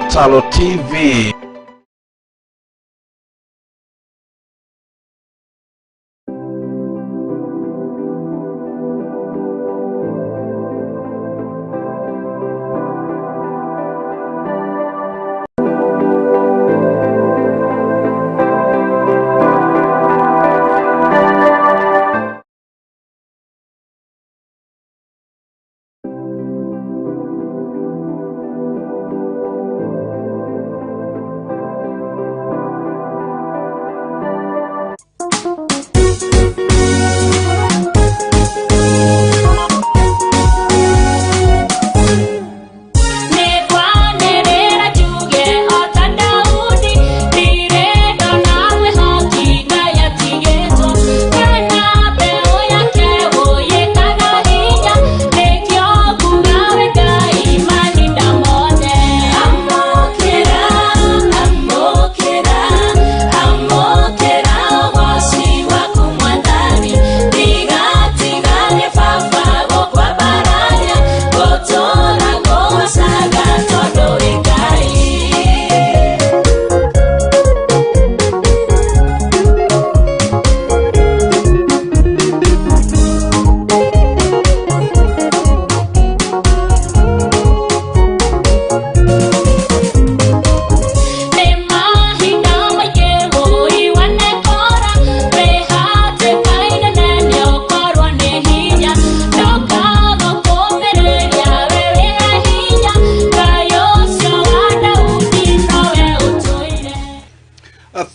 Mataro TV.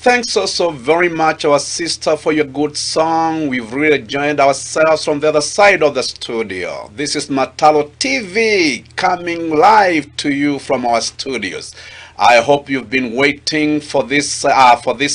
Thanks also very much, our sister, for your good song. We've really joined ourselves from the other side of the studio. This is Mataro TV coming live to you from our studios. I hope you've been waiting for this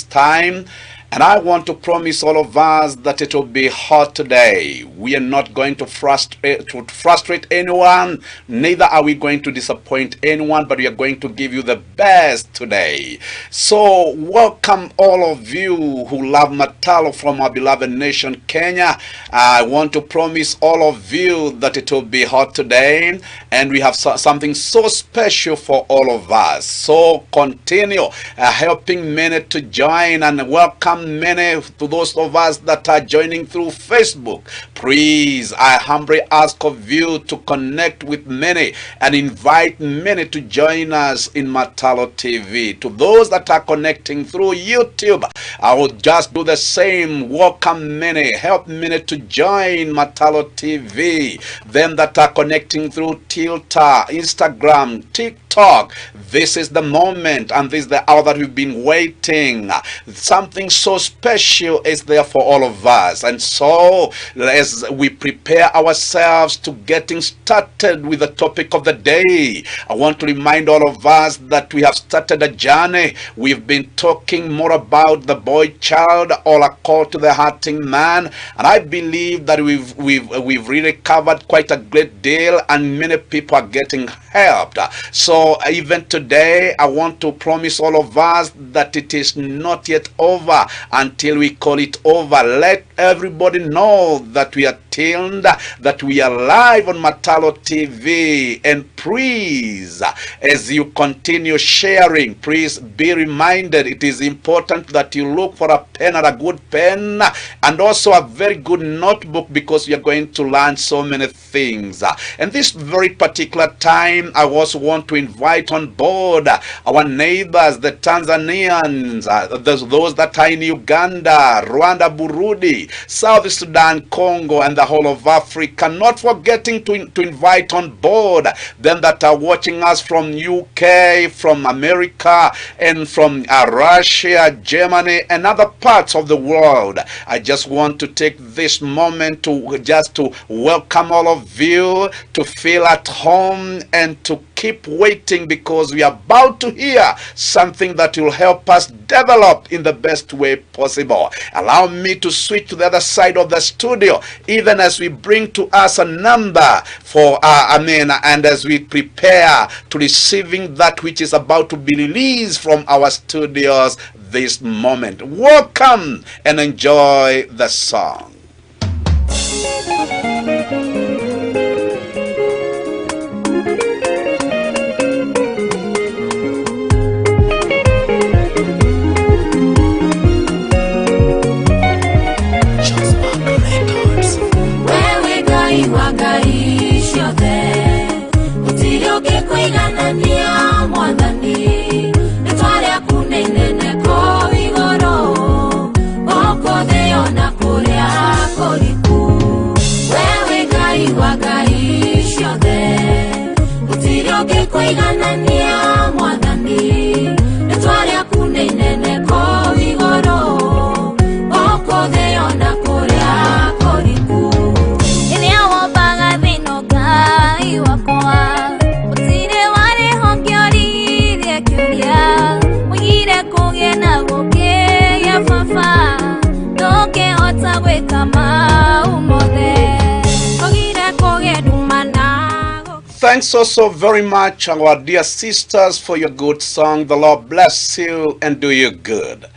time. And I want to promise all of us that it will be hot today. We are not going to frustrate anyone, neither are we going to disappoint anyone, but we are going to give you the best today. So welcome all of you who love Mataro from our beloved nation, Kenya. I want to promise all of you that it will be hot today, and we have something so special for all of us. So continue helping many to join, and welcome many to those of us that are joining through Facebook. Please, I humbly ask of you to connect with many and invite many to join us in Mataro TV. To those that are connecting through YouTube, I will just do the same. Welcome many, help many to join Mataro TV. Them that are connecting through Twitter, Instagram, TikTok, this is the moment and this is the hour that we've been waiting. Something so special is there for all of us, and so as we prepare ourselves to getting started with the topic of the day, I want to remind all of us that we have started a journey. We've been talking more about the boy child, or a call to the hurting man, and I believe that we've really covered quite a great deal, and many people are getting helped. So even today, I want to promise all of us that it is not yet over until we call it over. Let everybody know that we are tuned, that we are live on Mataro TV, and please, as you continue sharing, please be reminded it is important that you look for a pen, and a good pen, and also a very good notebook, because you are going to learn so many things. And this very particular time, I also want to invite on board our neighbors, the Tanzanians, those that are in Uganda, Rwanda, Burundi, South Sudan, Congo, and the whole of Africa. Not forgetting to invite on board them that are watching us from UK, from America, and from Russia, Germany, and other parts of the world. I just want to take this moment to welcome all of you, to feel at home, and to keep waiting, because we are about to hear something that will help us develop in the best way possible. Allow me to switch to the other side of the studio, even as we bring to us a number for and as we prepare to receiving that which is about to be released from our studios this moment. Welcome and enjoy the song. Thanks so very much, our dear sisters, for your good song. The Lord bless you and do you good.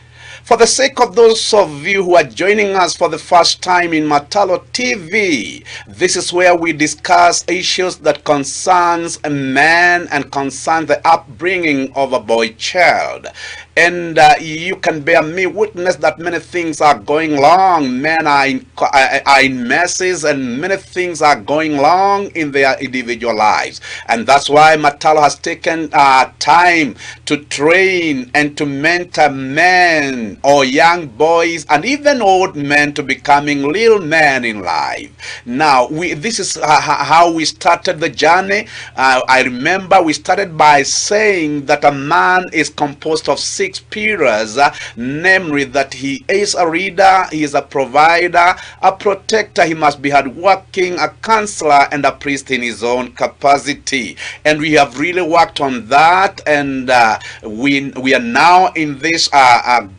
For the sake of those of you who are joining us for the first time in Mataro TV, this is where we discuss issues that concerns a man and concern the upbringing of a boy child. And you can bear me witness that many things are going wrong. Men are in messes, and many things are going wrong in their individual lives. And that's why Mataro has taken time to train and to mentor men or young boys and even old men to becoming real men in life. Now, this is how we started the journey. I remember we started by saying that a man is composed of 6 pillars, namely that he is a reader, he is a provider, a protector, he must be hardworking, a counselor, and a priest in his own capacity. And we have really worked on that, and we are now in this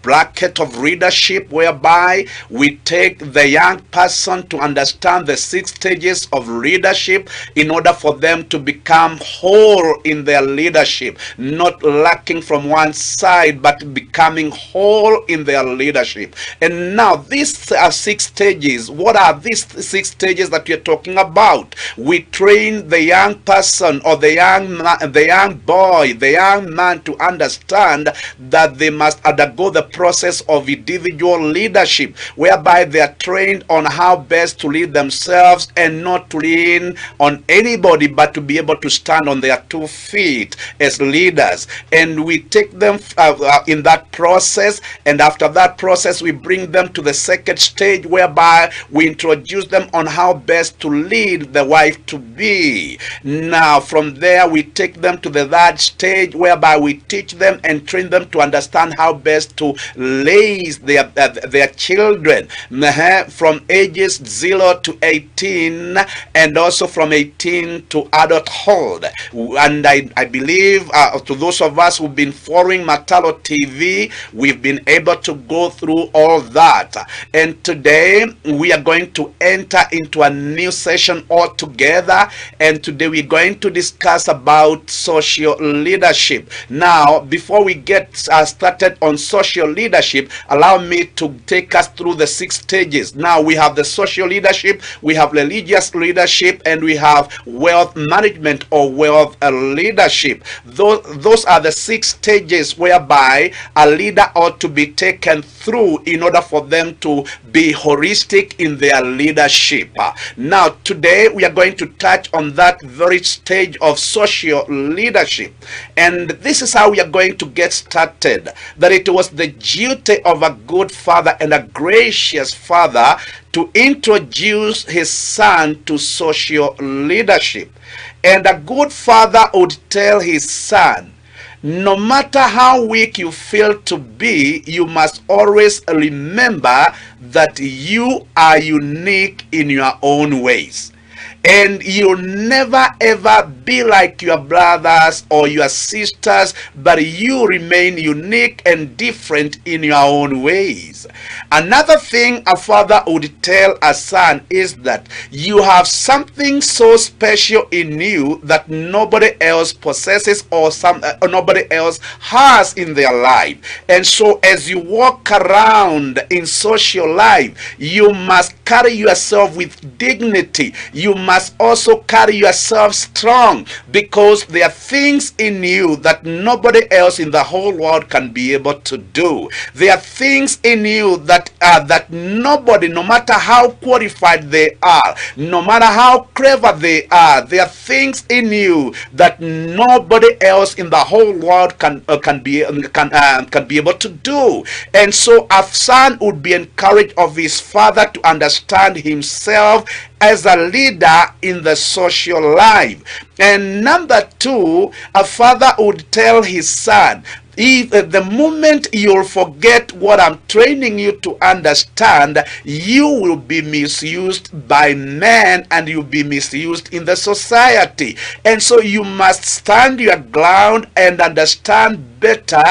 bracket of leadership, whereby we take the young person to understand the 6 stages of leadership in order for them to become whole in their leadership, not lacking from one side but becoming whole in their leadership. And now these are 6 stages. What are these 6 stages that we are talking about? We train the young person or the young boy, the young man to understand that they must undergo the process of individual leadership, whereby they are trained on how best to lead themselves and not to lean on anybody, but to be able to stand on their 2 feet as leaders. And we take them in that process, and after that process we bring them to the 2nd stage, whereby we introduce them on how best to lead the wife to be. Now from there we take them to the 3rd stage, whereby we teach them and train them to understand how best to raise their children from ages 0 to 18, and also from 18 to adulthood. And I believe to those of us who've been following Mataro TV, we've been able to go through all that. And today we are going to enter into a new session altogether, and today we're going to discuss about social leadership. Now, before we get started on social leadership, allow me to take us through the 6 stages. Now, we have the social leadership, we have religious leadership, and we have wealth management or wealth leadership. Those are the 6 stages whereby a leader ought to be taken through in order for them to be holistic in their leadership. Now, today we are going to touch on that very stage of social leadership, and this is how we are going to get started. That it was the duty of a good father and a gracious father to introduce his son to social leadership. And a good father would tell his son, no matter how weak you feel to be, you must always remember that you are unique in your own ways. And you'll never ever be like your brothers or your sisters, but you remain unique and different in your own ways. Another thing a father would tell a son is that you have something so special in you that nobody else possesses or nobody else has in their life. And so as you walk around in social life, you must carry yourself with dignity. You must also carry yourself strong, because there are things in you that nobody else in the whole world can be able to do. There are things in you that nobody, no matter how qualified they are, no matter how clever they are, there are things in you that nobody else in the whole world can be able to do. And so a son would be encouraged of his father to understand himself as a leader in the social life. And number 2, a father would tell his son, if the moment you'll forget what I'm training you to understand, you will be misused by men and you'll be misused in the society. And so you must stand your ground and understand better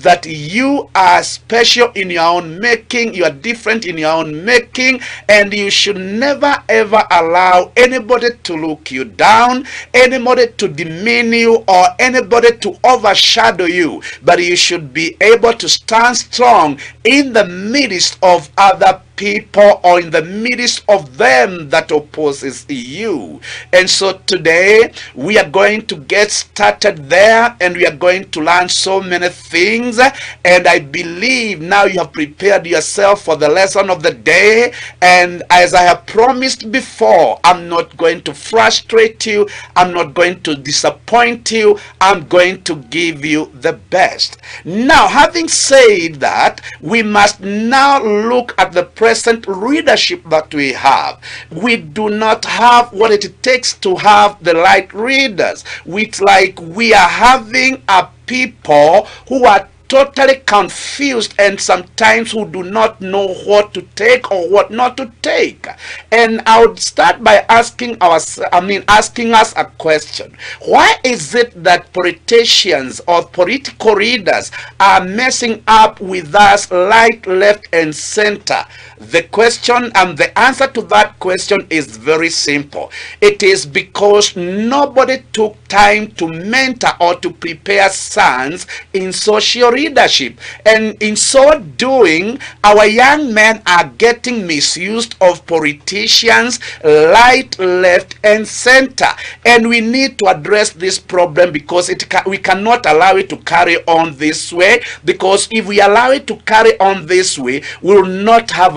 that you are special in your own making, you are different in your own making, and you should never ever allow anybody to look you down, anybody to demean you, or anybody to overshadow you. But you should be able to stand strong in the midst of other people, or in the midst of them that opposes you. And so today we are going to get started there, and we are going to learn so many things. And I believe now you have prepared yourself for the lesson of the day. And as I have promised before, I'm not going to frustrate you, I'm not going to disappoint you, I'm going to give you the best. Now, having said that, we must now look at the present readership that we have. We do not have what it takes to have the right readers. It's like we are having a people who are totally confused, and sometimes who do not know what to take or what not to take. And I would start by asking us a question. Why is it that politicians or political readers are messing up with us right, left, and center? The question and the answer to that question is very simple. It is because nobody took time to mentor or to prepare sons in social leadership. And in so doing, our young men are getting misused of politicians right, left, and center. And we need to address this problem, because we cannot allow it to carry on this way. Because if we allow it to carry on this way, we will not have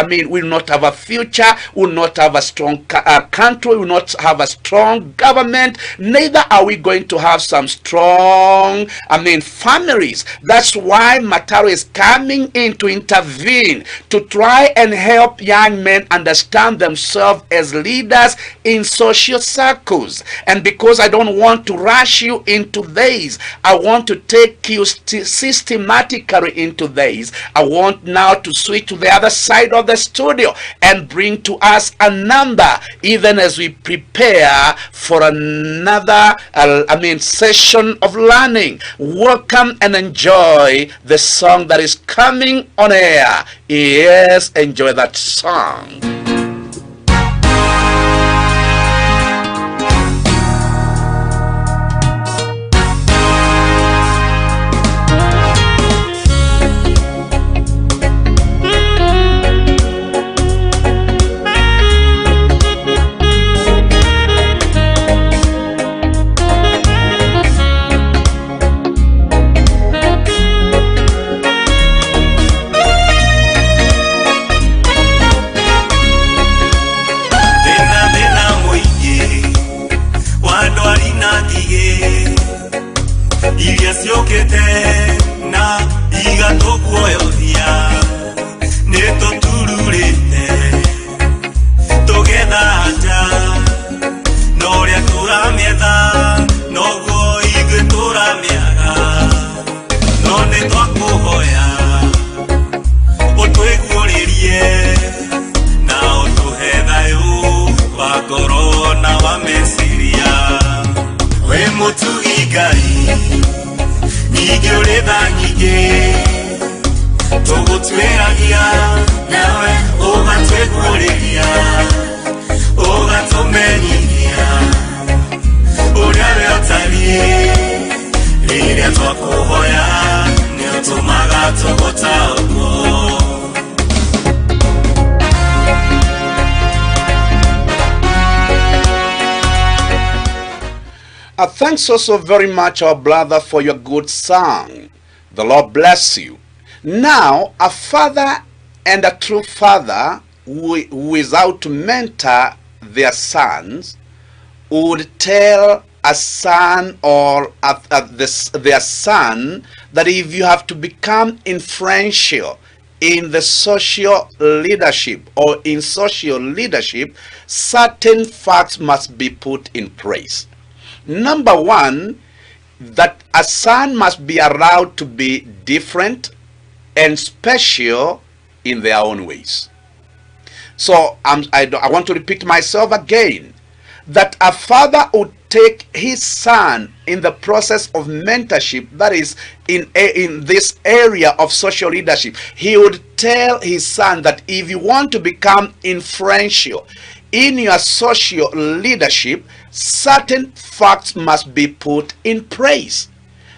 we will not have a future, we will not have a strong country, we will not have a strong government, neither are we going to have some strong families. That's why Mataro is coming in to intervene, to try and help young men understand themselves as leaders in social circles. And because I don't want to rush you into this, I want to take you systematically into this. I want now to switch to the other side of the studio and bring to us a number, even as we prepare for another session of learning. Welcome and enjoy the song that is coming on air. Yes, enjoy that song. Thanks also very much, our brother, for your good song. The Lord bless you. Now, a father and a true father who is out to mentor their sons would tell a son or their son that if you have to become influential in the social leadership or in social leadership, certain facts must be put in place. Number one, that a son must be allowed to be different and special in their own ways. So I want to repeat myself again, that a father would take his son in the process of mentorship, that is in this area of social leadership, he would tell his son that if you want to become influential in your social leadership, certain facts must be put in place.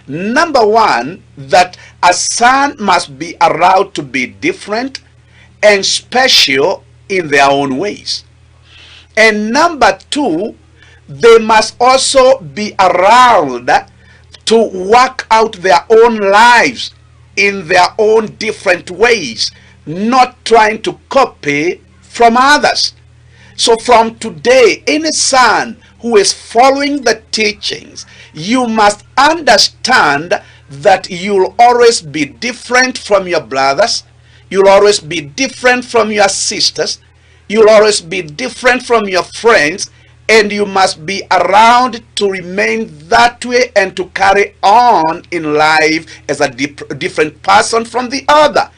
Number one, that a son must be allowed to be different and special in their own ways. And number two, they must also be allowed to work out their own lives in their own different ways, not trying to copy from others. So from today, any son who is following the teachings, you must understand that you'll always be different from your brothers, you'll always be different from your sisters, you'll always be different from your friends, and you must be around to remain that way and to carry on in life as a different person from the other.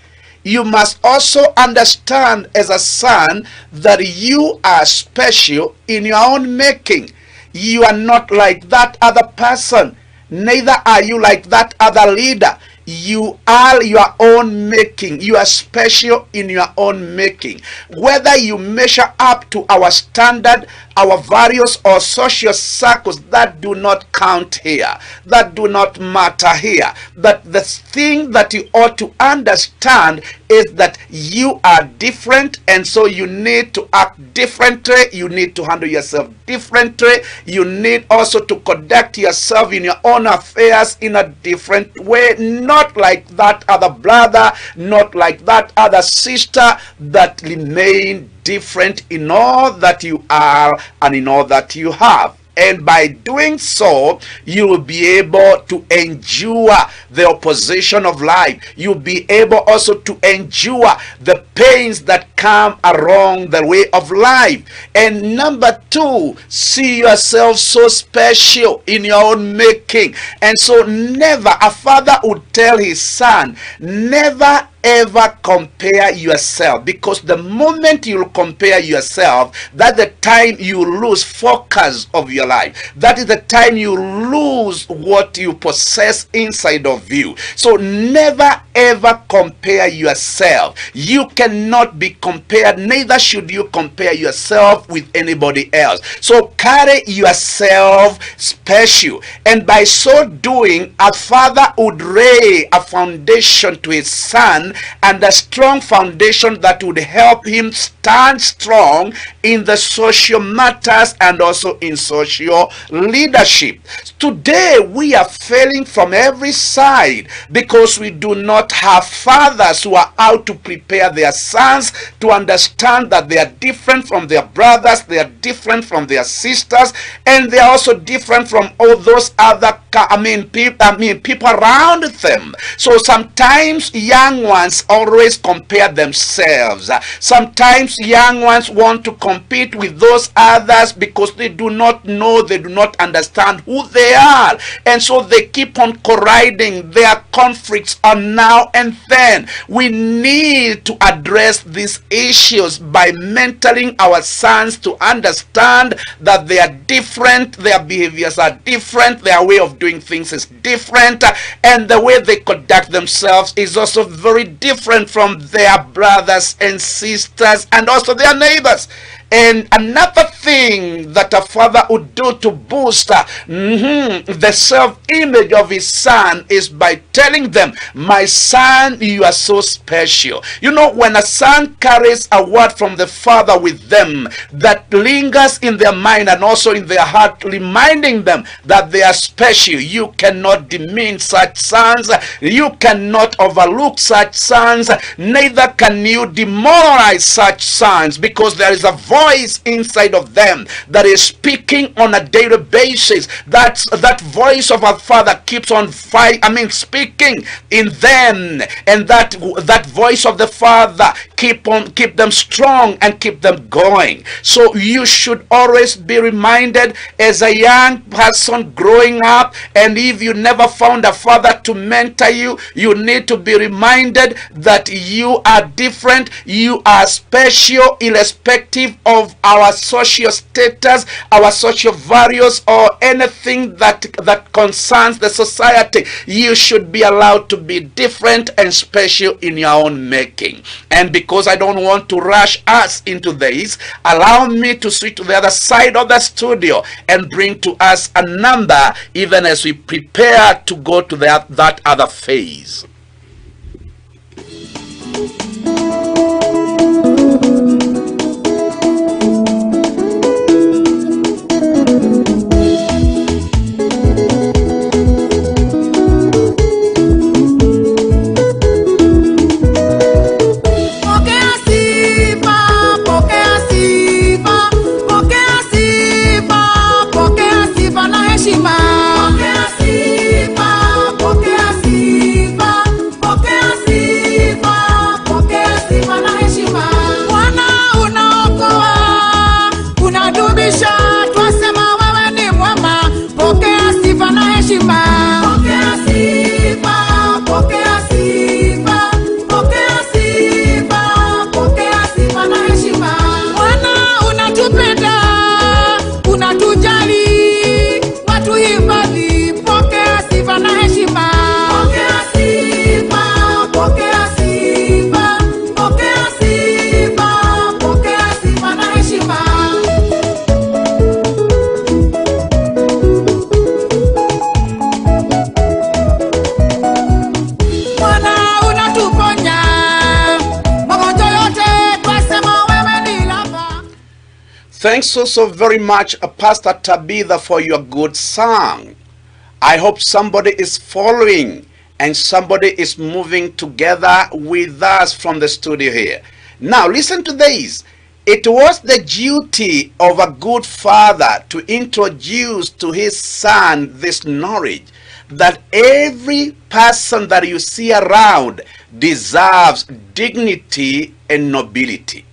You must also understand as a son that you are special in your own making. You are not like that other person. Neither are you like that other leader. You are your own making. You are special in your own making. Whether you measure up to our standard, our values, or social circles, that do not count here. That do not matter here. But the thing that you ought to understand is that you are different, and so you need to act differently. You need to handle yourself differently. You need also to conduct yourself in your own affairs in a different way. Not like that other brother, not like that other sister, that remain different in all that you are and in all that you have. And by doing so, you will be able to endure the opposition of life. You'll be able also to endure the pains that come along the way of life. And number two, see yourself so special in your own making. And so never, a father would tell his son, never ever compare yourself, because the moment you compare yourself, that's the time you lose focus of your life. That is the time you lose what you possess inside of you. So never ever compare yourself. You cannot be compared, neither should you compare yourself with anybody else. So carry yourself special, and by so doing, a father would lay a foundation to his son, and a strong foundation that would help him stand strong in the social matters and also in social leadership. Today we are failing from every side because we do not have fathers who are out to prepare their sons to understand that they are different from their brothers, they are different from their sisters, and they are also different from all those other people around them. So sometimes young ones always compare themselves. Sometimes young ones want to compete with those others because they do not know, they do not understand who they are, and so they keep on colliding. Their conflicts are now and then. We need to address these issues by mentoring our sons to understand that they are different, their behaviors are different, their way of doing things is different, and the way they conduct themselves is also very different from their brothers and sisters and also their neighbors. And another thing that a father would do to boost the self-image of his son is by telling them, my son, you are so special. You know, when a son carries a word from the father with them that lingers in their mind and also in their heart, reminding them that they are special, you cannot demean such sons, you cannot overlook such sons, neither can you demoralize such sons, because there is a voice inside of them that is speaking on a daily basis. That voice of our father keeps on speaking in them, and that voice of the father keep them strong and keep them going. So you should always be reminded as a young person growing up, and if you never found a father to mentor you, you need to be reminded that you are different, you are special, irrespective of our social status, our social values, or anything that concerns the society. You should be allowed to be different and special in your own making. And because I don't want to rush us into this, allow me to switch to the other side of the studio and bring to us a number, even as we prepare to go to that other phase. Thanks so very much, Pastor Tabitha, for your good song. I hope somebody is following and somebody is moving together with us from the studio here. Now listen to this. It was the duty of a good father to introduce to his son this knowledge that every person that you see around deserves dignity and nobility.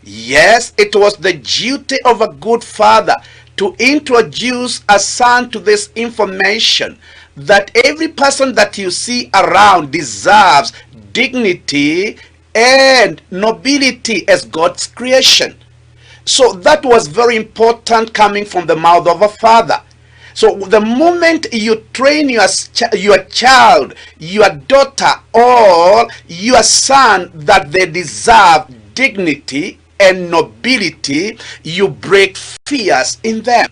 Yes, it was the duty of a good father to introduce a son to this information that every person that you see around deserves dignity and nobility as God's creation. So that was very important coming from the mouth of a father. So the moment you train your child, your daughter, or your son that they deserve dignity and nobility, you break fears in them.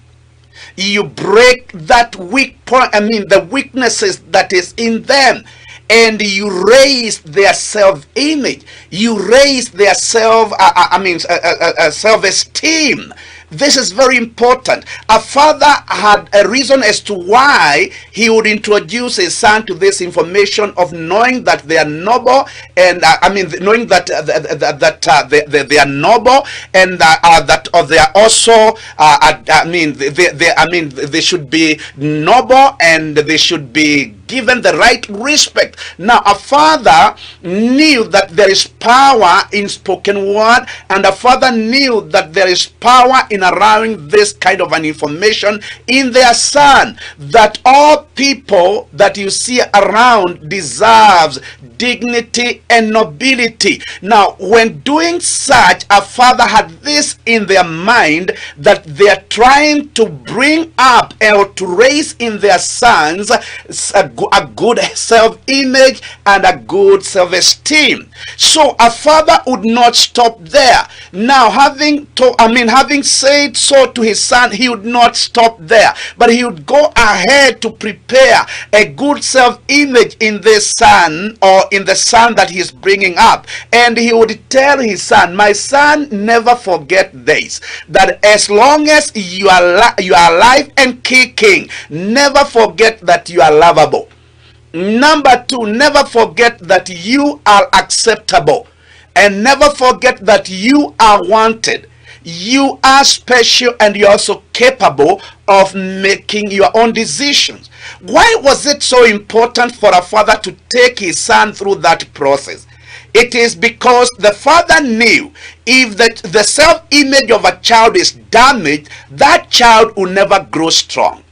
You break that weak point, the weaknesses that is in them, and you raise their self-image. You raise their self-esteem. This is very important. A father had a reason as to why he would introduce his son to this information of knowing that they are noble, and knowing that they are noble, and that they are also they should be noble and they should be given the right respect. Now, a father knew that there is power in spoken word, and a father knew that there is power in allowing this kind of an information in their son, that all people that you see around deserves dignity and nobility. Now, when doing such, a father had this in their mind, that they are trying to bring up or to raise in their sons a good self-image and a good self-esteem. So a father would not stop there. Now, having said so to his son, he would not stop there, but he would go ahead to prepare a good self-image in this son, or in the son that he's bringing up. And he would tell his son, my son, never forget this, that as long as you are alive and kicking, never forget that you are lovable. Number two, never forget that you are acceptable, and never forget that you are wanted. You are special, and you're also capable of making your own decisions. Why was it so important for a father to take his son through that process? It is because the father knew if the self-image of a child is damaged, that child will never grow strong.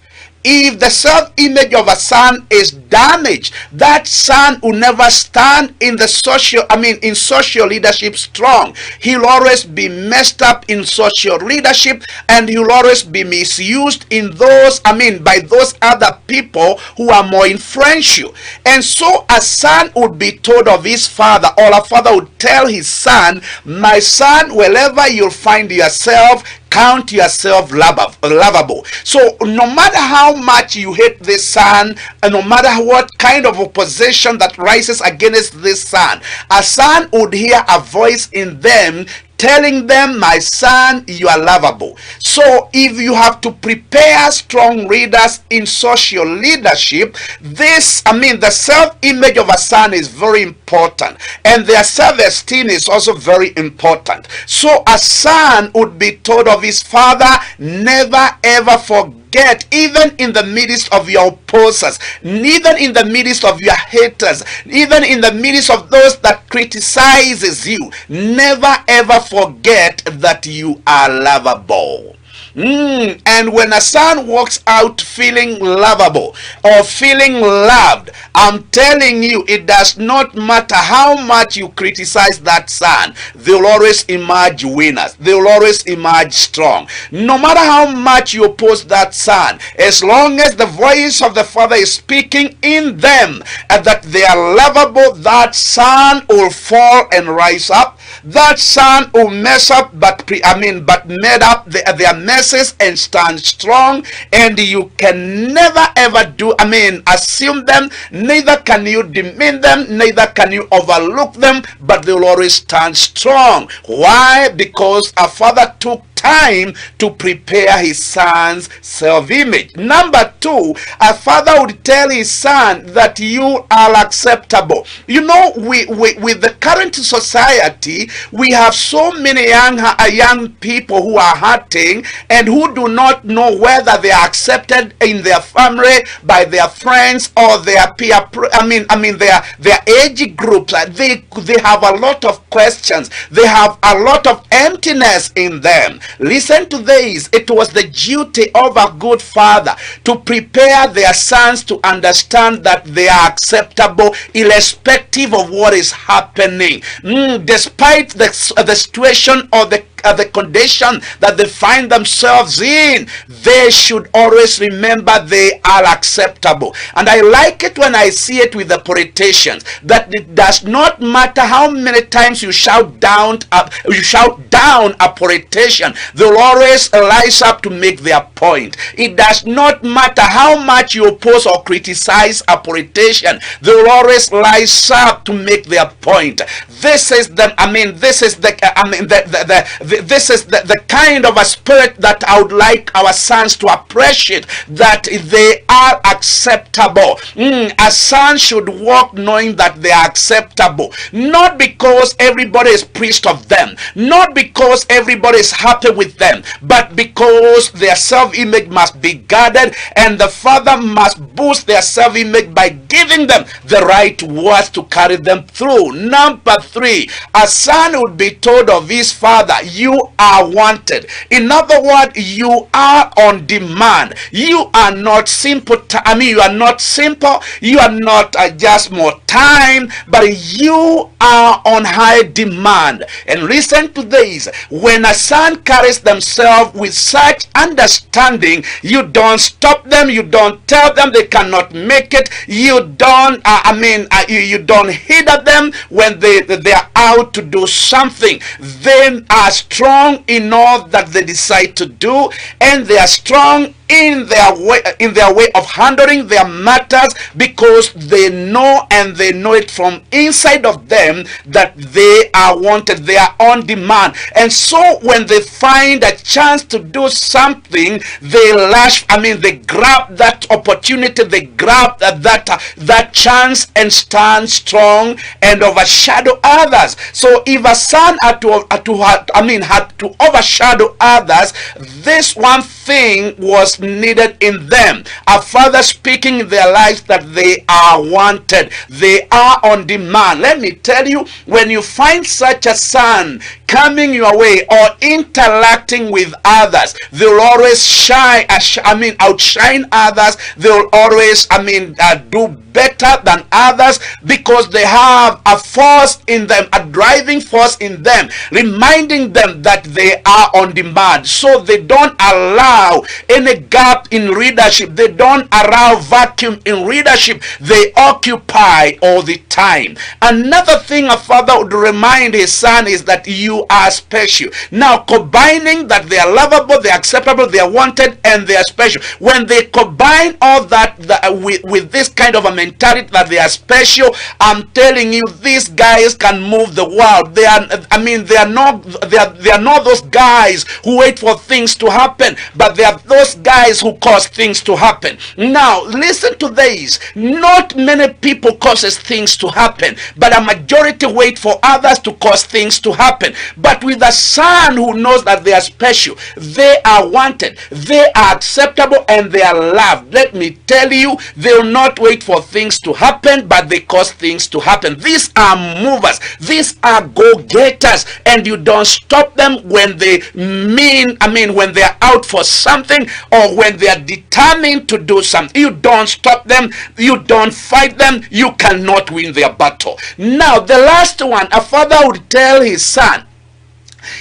If the self-image of a son is damaged, that son will never stand in the social leadership strong. He'll always be messed up in social leadership, and he'll always be misused in by those other people who are more influential. And so a son would be told of his father, or a father would tell his son, my son, wherever you'll find yourself, count yourself lovable. So no matter how much you hate this son, and no matter what kind of opposition that rises against this son, a son would hear a voice in them telling them, my son, you are lovable. So if you have to prepare strong leaders in social leadership, the self-image of a son is very important, and their self-esteem is also very important. So a son would be told of his father, never ever forget, even in the midst of your opposers, even in the midst of your haters, even in the midst of those that criticizes you, never ever forget that you are lovable. And when a son walks out feeling lovable or feeling loved, I'm telling you, it does not matter how much you criticize that son, they will always emerge winners. They will always emerge strong. No matter how much you oppose that son, as long as the voice of the father is speaking in them and that they are lovable, that son will fall and rise up. That son will mess up, but made up their messes and stand strong, and you can never ever assume them, neither can you demean them, neither can you overlook them, but they will always stand strong. Why? Because a father took time to prepare his son's self-image. Number two, a father would tell his son that you are acceptable. You know, with the current society, we have so many young people who are hurting and who do not know whether they are accepted in their family, by their friends, or their peer, their age groups. They have a lot of questions. They have a lot of emptiness in them. Listen to this. It was the duty of a good father to prepare their sons to understand that they are acceptable irrespective of what is happening. Despite the situation or the condition that they find themselves in, they should always remember they are acceptable. And I like it when I see it with the politicians, that it does not matter how many times you shout down a politician, they'll always rise up to make their point. It does not matter how much you oppose or criticize a politician, they'll always rise up to make their point. This is the kind of a spirit that I would like our sons to appreciate, that they are acceptable. A son should walk knowing that they are acceptable, not because everybody is pleased of them, not because everybody is happy with them, but because their self-image must be guarded, and the father must boost their self-image by giving them the right words to carry them through. Number three, a son would be told of his father, you are wanted. In other words, you are on demand. You are not simple. You are not simple. You are not just more time, but you are on high demand. And listen to this. When a son carries themselves with such understanding, you don't stop them. You don't tell them they cannot make it. You don't you don't hinder them when they are out to do something. They are strong in all that they decide to do, and they are strong in their way of handling their matters, because they know, and they know it from inside of them, that they are wanted, they are on demand. And so when they find a chance to do something, they grab that opportunity, they grab that chance and stand strong and overshadow others. So if a son had to overshadow others, this one thing was was needed in them. A father speaking in their lives that they are wanted. They are on demand. Let me tell you, when you find such a son coming your way or interacting with others, they will always outshine others. They will always, do better than others, because they have a force in them, a driving force in them, reminding them that they are on demand. So they don't allow any gap in leadership. They don't allow vacuum in leadership. They occupy all the time. Another thing a father would remind his son is that you are special. Now, combining that they are lovable, they are acceptable, they are wanted, and they are special. When they combine all that with this kind of a mentality that they are special, I'm telling you, these guys can move the world. They are not those guys who wait for things to happen, but they are those guys who cause things to happen. Now, listen to this. Not many people causes things to happen, but a majority wait for others to cause things to happen. But with a son who knows that they are special, they are wanted, they are acceptable, and they are loved, let me tell you, they will not wait for things to happen, but they cause things to happen. These are movers. These are go-getters, and you don't stop them when when they are out for something, or when they are determined to do something. You don't stop them. You don't fight them. You cannot win their battle. Now, the last one, a father would tell his son,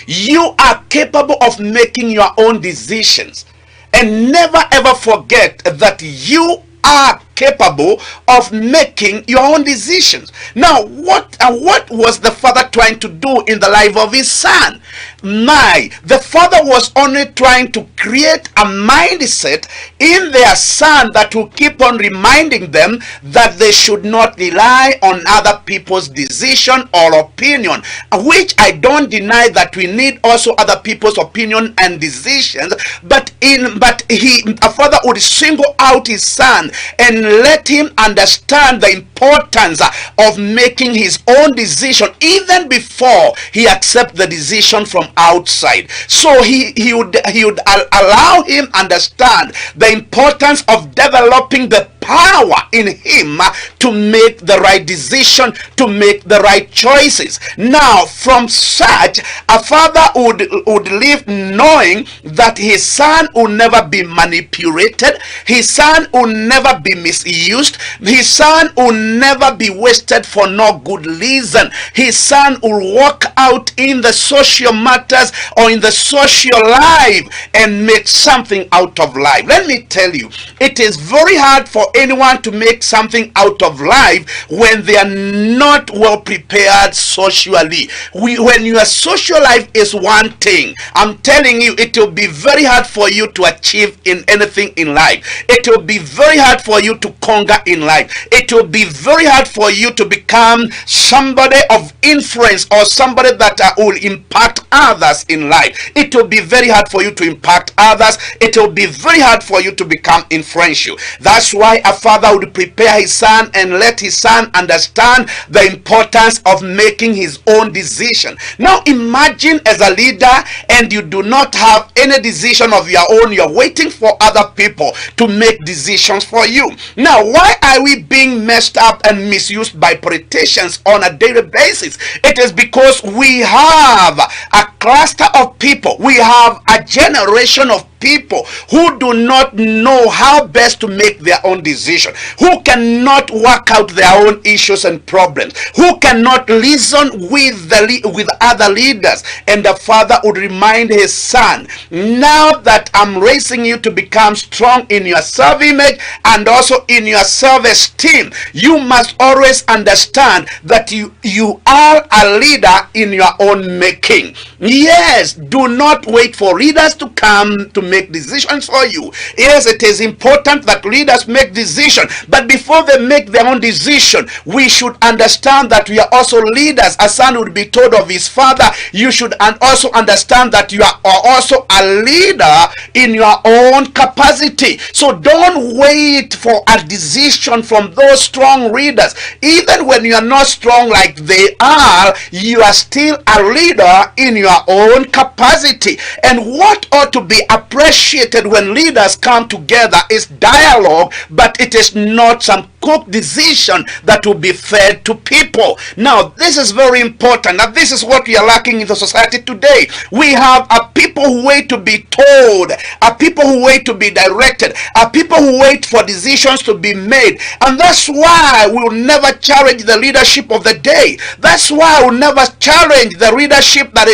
you are capable of making your own decisions, and never ever forget that you are capable of making your own decisions. Now, what was the father trying to do in the life of his son? The father was only trying to create a mindset in their son that will keep on reminding them that they should not rely on other people's decision or opinion, which I don't deny that we need also other people's opinion and decisions, but a father would single out his son and let him understand the importance of making his own decision even before he accepts the decision from outside. So he would allow him understand the importance of developing the power in him to make the right decision, to make the right choices. Now, from such, a father would live knowing that his son will never be manipulated, his son will never be misused, his son will never be wasted for no good reason. His son will walk out in the social matters or in the social life and make something out of life. Let me tell you, it is very hard for anyone to make something out of life when they are not well prepared socially. When your social life is one thing, I'm telling you, it will be very hard for you to achieve in anything in life. It will be very hard for you to conquer in life. It will be very hard for you to become somebody of influence or somebody that will impact others in life. It will be very hard for you to impact others. It will be very hard for you to become influential. That's why a father would prepare his son and let his son understand the importance of making his own decision. Now imagine as a leader and you do not have any decision of your own. You're waiting for other people to make decisions for you. Now, why are we being messed up and misused by politicians on a daily basis? It is because we have a cluster of people. We have a generation of people who do not know how best to make their own decision, who cannot work out their own issues and problems, who cannot reason with other leaders. And the father would remind his son, now that I'm raising you to become strong in your self-image and also in your self-esteem, you must always understand that you are a leader in your own making. Yes, do not wait for leaders to come to make decisions for you. Yes, it is important that leaders make decisions, but before they make their own decision, we should understand that we are also leaders. A son would be told of his father, you should also understand that you are also a leader in your own capacity. So don't wait for a decision from those strong leaders. Even when you are not strong like they are, you are still a leader in your own capacity. And what ought to be appreciated when leaders come together is dialogue, but it is not some cooked decision that will be fed to people. Now, this is very important. Now, this is what we are lacking in the society today. We have a people who wait to be told, a people who wait to be directed, a people who wait for decisions to be made. And that's why we will never challenge the leadership of the day. That's why we'll never challenge the leadership that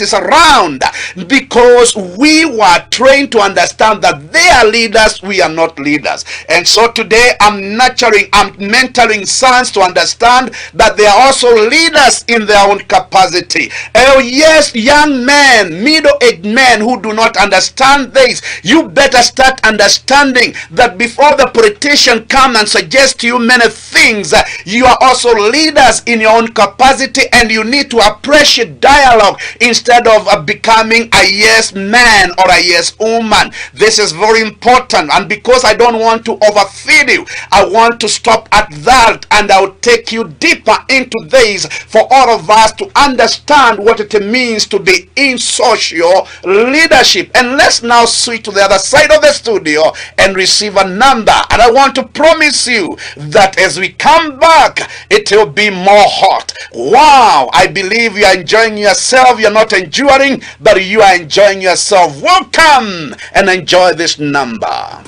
is around, because we were trained to understand that they are leaders, we are not leaders. And so today I'm mentoring sons to understand that they are also leaders in their own capacity. Oh yes, young men, middle-aged men who do not understand this, you better start understanding that before the politician come and suggest to you many things, you are also leaders in your own capacity, and you need to appreciate dialogue instead of becoming a yes man or a yes woman. This is very important, and because I don't want to overfeed you, I want to stop at that, and I'll take you deeper into this for all of us to understand what it means to be in social leadership. And let's now switch to the other side of the studio and receive a number, and I want to promise you that as we come back, it will be more hot. Wow, I believe you are enjoying yourself. You're not enduring, but you are enjoying yourself. Welcome and enjoy this number.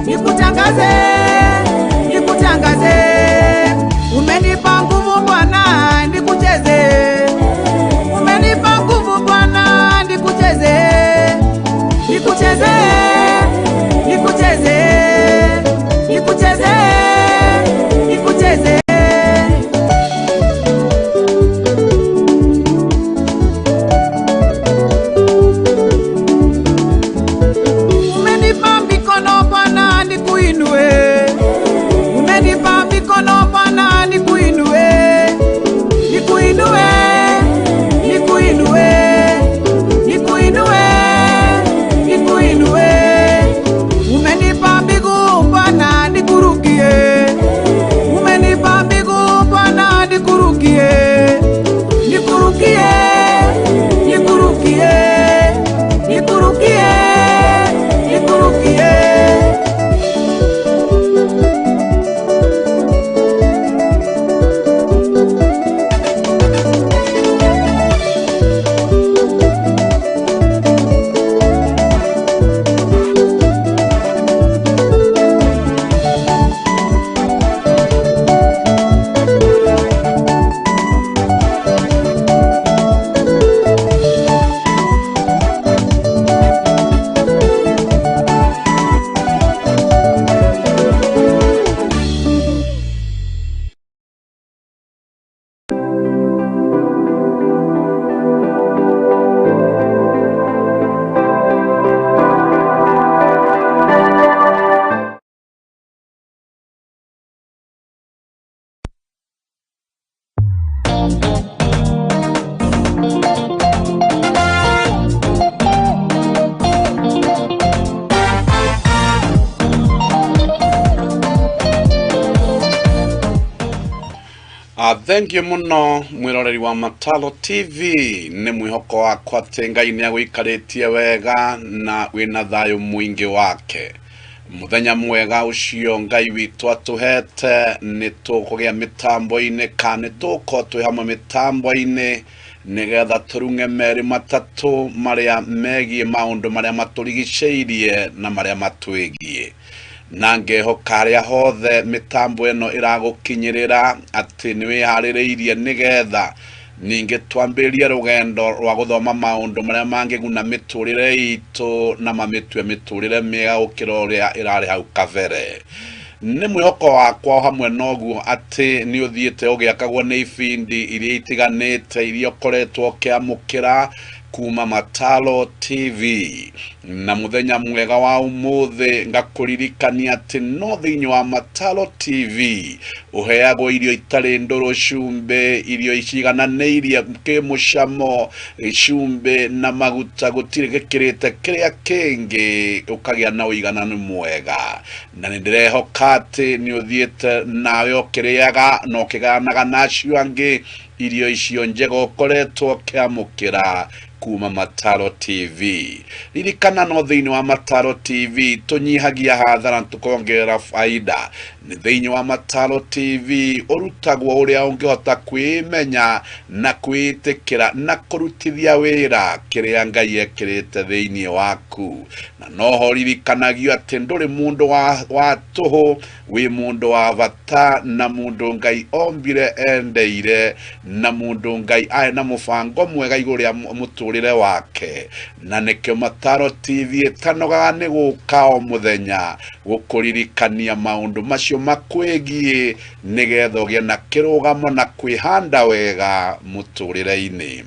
nikutangaze Thank you muno mwiroreri wa Mataro TV ni mwihoko wakwa ati Ngai niagwikaritie wega na wina thayo mwingi wake. Muthenya mwega ucio Ngai witu atuhete ni tukugia mitambo-ini kana tuko twi hamwe mitambo-ini nigetha turunge meri matatu maria megie maundu maria maturigiceirie na maria matwigie. Nangeho karia hothe mitambo eno iragukinyirira ati niwihaririirie nigetha ninge twambirie rugendo rwa guthoma maundu maria mangiguna miturire itu na mamitwe miturire miega gukira uria irari hau kabere. Ni mwihoko wakwa hamwe noguo ati ni uthiite ugiakagwo ni ibindi iria itiganite iria ukoretwo kiamukira kuma Mataro TV na muthenya mwega wa umuthi ngakuririkania ati no thiini wa Mataro TV uheagwo irio itari nduru cumbe irio icigananiirie kimucamo cumbe na maguta gutire gikirite kiria kingi ukagia na uigananu mwega na nindirehoka ati ni uthiite nawe ukiriaga no kiganaga nacio angi irio icio njega ukoretwo kiamukira kuma Mataro TV. Ririkana no thiini wa Mataro TV tunyihagia hathara tukongera faida. Ni thiini wa Mataro TV urutagwo uria ungihota kwimenya na kwitikira na kurutithia wira kiria Ngai ekirite thiini waku. Na noho ririkanagio ati nduri mundu wa tuhu wi mundu wa bata na mundu Ngai ombire endeire na mundu Ngai ae na mubango mwega iguru ya muturire wake. Na nikio Mataro TV etanoga ni guka o muthenya gukuririkania maundu macio makwegie nigetha ugie na kirugamo na kwihanda wega muturire-ini.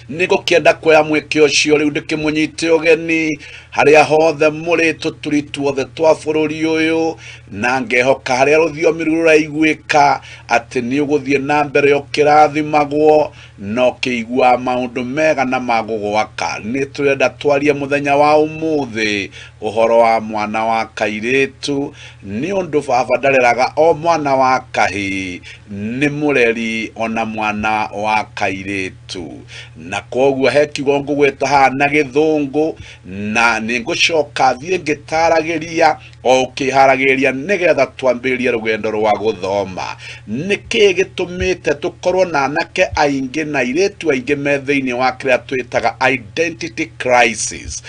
Nigo kienda kwea mweke ucio riu ndikimunyite ugeni haria hothe muri tuturi tuothe twa bururi uyu na ngehoka haria ruthiomi ruraiguika ati ni uguthie na mbere ukirathimagwo no kiigua maundu mega na magugwaka. Ni turenda twarie muthenya wa umuthi uhoro wa mwana wa kairitu ni undu baba ndareraga o mwana wa kahi ni mureri ona mwana wa kairitu na koguo hekigo ngugweta hana githungu na ningucoka thie ngitaragiria o ukiharagiria nigetha twambirie rugendo rwa guthoma. Niki gitumite tukorwo na anake aingi na iretu aingi me thiini wa kiria twitaga identity crisis.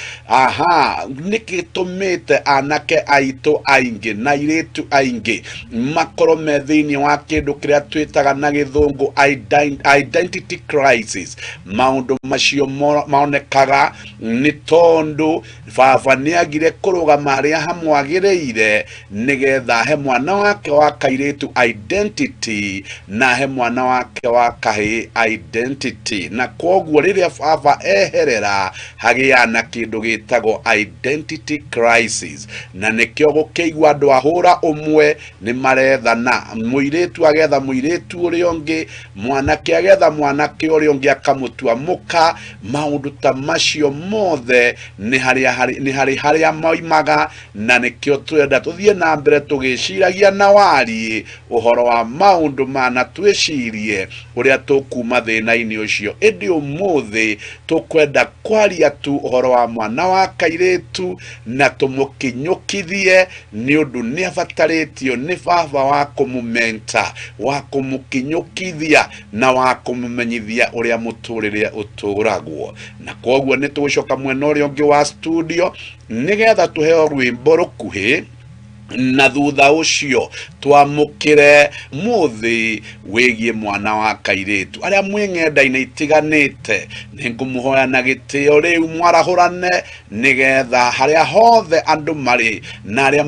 Niki gitumite anake aitu aingi na iretu aingi makorwo me thiini wa kindu kiria twitaga na githungu identity crisis. Maundu macio maonekaga ni tondu baba niagire kurugama haria hamwagireire nigetha he mwana wake wa kairitu identity na he mwana wake wa kahi identity. Na koguo riria baba eherera hagia na kindu gitagwo identity crisis na nikio gukeigua andu ahura umwe ni marethana muiritu agetha muiritu uri ungi mwanake agetha mwanake uri ungi akamutua muka. Maundu ta macio mothe ni haria moimaga na nikio twenda tuthie na mbere tugiciragia na wari uhoro wa maundu mana twicirie uria tukuma thina-ini ucio. Indi umuthi tukwenda kwaria tu uhoro wa mwana wa kairitu na tumukinyukithie ni undu ni abataritio ni baba wa kumumenta wa kumukinyukithia na wa kumumenyithia uria muturire uturagwo. Na koguo ni tugucoka mwena uria ungi wa studio nigetha tuheo rwimbo rukuhi na thutha ucio twamukire muthi wigie mwana wa kairitu aria mwing'enda-ini itiganite ningumuhoya na gitio riu mwarahurane nigetha haria hothe andu mari na aria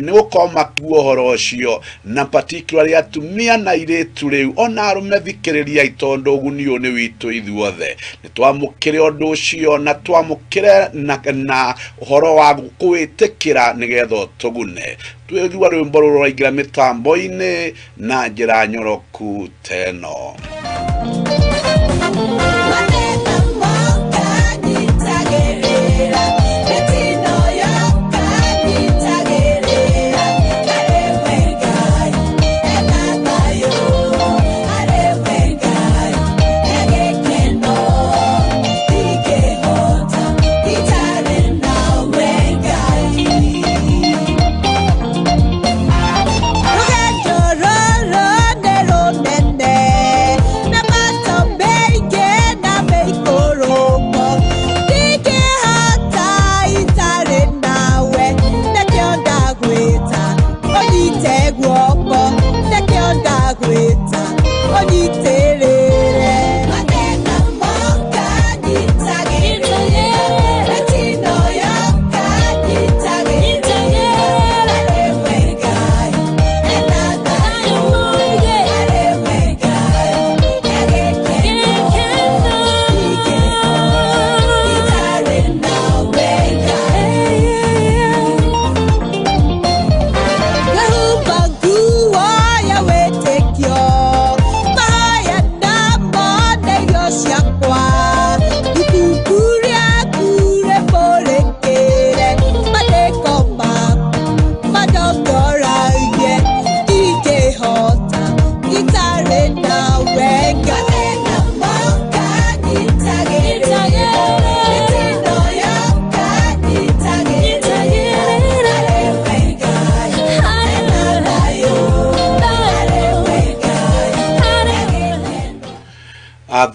ni uko makiwa uhoro ucio na particularly atumia na iretu riu ona arume thikiriria itondu uguni uyu ni witu ithuothe ni twamukire undu ucio na twamukire na uhoro wa kwitikira nigetha tugune twithua rwimbo ruraingira mitambo-ini na njira nyoroku teno.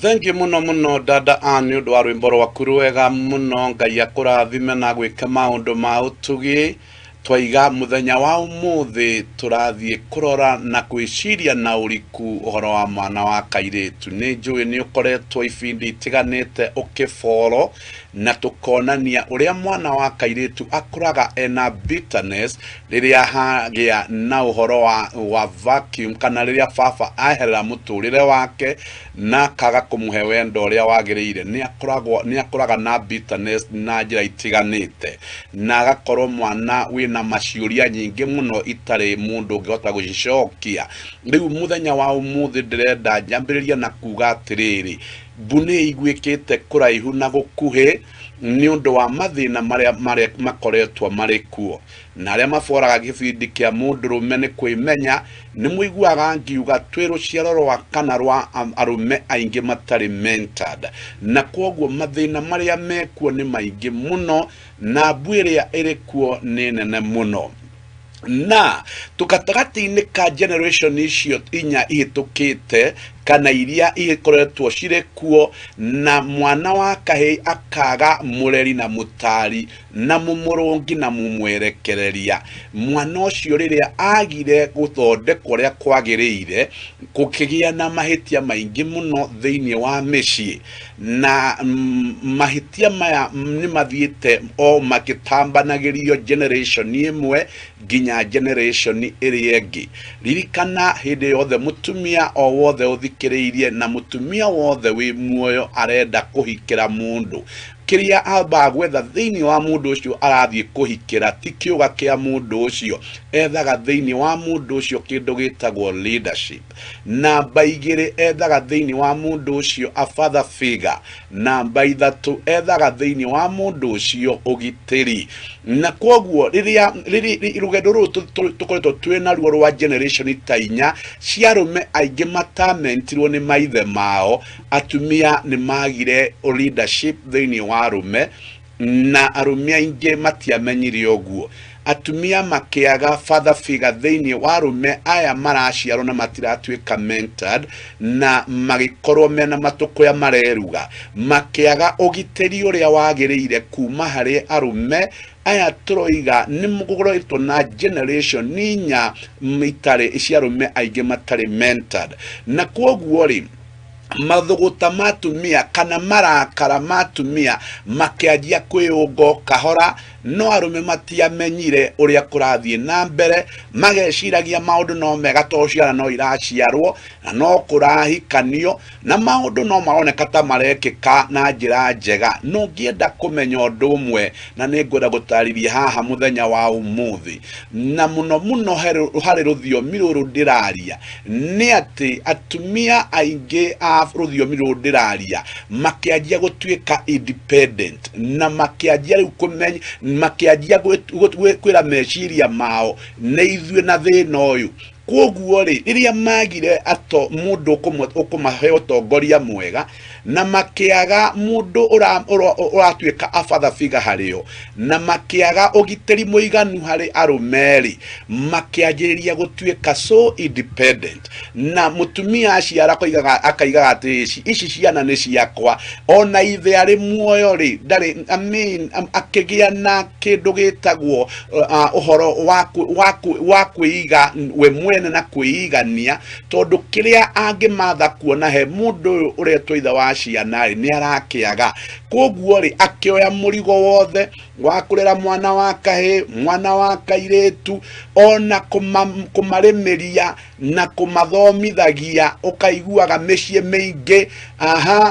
Thank you muno dada Anne ndu wa rwimbo rwaku wega muno Ngai akurathime na gwika maundu ma utugi twaiga muthenya wa umuthi turathie kurora na kwiciria na uriku uhoro wa mwana wa kairetu ni njui ni ukoretwo ibindi itiganite ukiforo na tukonania uria mwana wa kairetu akuraga ena bitterness riria hagia na uhoro wa vacuum kana riria baba aherera muturire wake na kaga kumuhe wendo uria wagiriire ni akuraga na bitterness na njira itiganite na agakorwo mwana wina maciuria nyingi muno itari mundu ngihota gucicokia riu muthenya wa umuthi ndirenda njambiriria na kuga atiriri mbune igwikite kuraihu na gukuhe ni undu wa mathina maria makoretwo mari kuo na aria maforaga gibindi kia mundurume ni kwimenya ni muiguaga ngiuga twiru ciaro rwa kana rwa arume aingi matari mentored na koguo mathina maria mekuo ni maingi muno na bwiria iri kuo ni nene muno na tukatagati-ini ka generation icio inya ihitukite kana iria ikoretwo cire kuo na mwana wa kahei akaga mureri na mutari na mumurungi na mumwerekereria mwana ucio riria agire guthondekwo ria kwagiriire kukigia na mahitia maingi muno thiini wa micii na mahitia maya ni mathiite o makitambanagirio generation imwe ginya generation iri ingi ririkana hindi yothe mutumia o wothe uthikiriirie na mutumia wothe wi muoyo arenda kuhikira mundu kiria aba gwetha thiini wa mundu ucio arathie kuhikira ti kiuga kia mundu ucio ethaga thiini wa mundu ucio kindu gitagwo leadership na baigire ethaga thiini wa mundu ucio a father figure na baithatu ethaga thiini wa mundu ucio ugitiri na koguo riria rugendo ru tukoretwo twina ruo rwa generation itainya ciarume aingi matamentirwo ni maithe mao atumia ni magire leadership thiini wa arume na arume aingi matiamenyire oguo atumia makiaga father figure thiini wa arume aya maraciarwo na matiratuika mentored na magikorwo mena matuko ya mareruga makiaga ugiteri uria wagiriire kuma hari arume aya turoiga ni mugogoretwo na generation ninya mitare ciarume aingi matari mentored na koguo ri mathuguta matumia kana marakara matumia makianjia kwiyungo kahora no arume matiamenyire uria kurathie na mbere mageciragia maundu no mega to ciara no iraciarwo na no kurahikanio na maundu no maroneka ta marekika na njira njega no ngienda kumenya undu umwe na ningwenda gutarithia haha muthenya wa umuthi na muno hari ruthiomi ruru ndiraria ni ati atumia aingi a ruthiomi ruru ndiraria makianjia gutuika independent na makianjia kumenya makianjia kwira meciria mao na ithue na thina uyu koguo ri riria magire ato mundu ukumahe utongoria mwega na makiaga mundu uratuika a father figure hario na makiaga ugiteri muiganu hari arumeri makianjiriria gutuika so independent na mutumia aciara koigaga akaigaga ati ici ciana ni ciakwa ona ithe ari muoyo ri ndari akigia na kindu gitagwo uhoro wa kwiga we mwene na kwigania tondu kiria angimatha kuona he mundu uretwo ithe wa ciana ni arakiaga koguo ri akioya murigo wothe wa kurera mwana wa kahe mwana wa kairetu ona kumaremeria na kumathomithagia ukaiguaga mecii meingi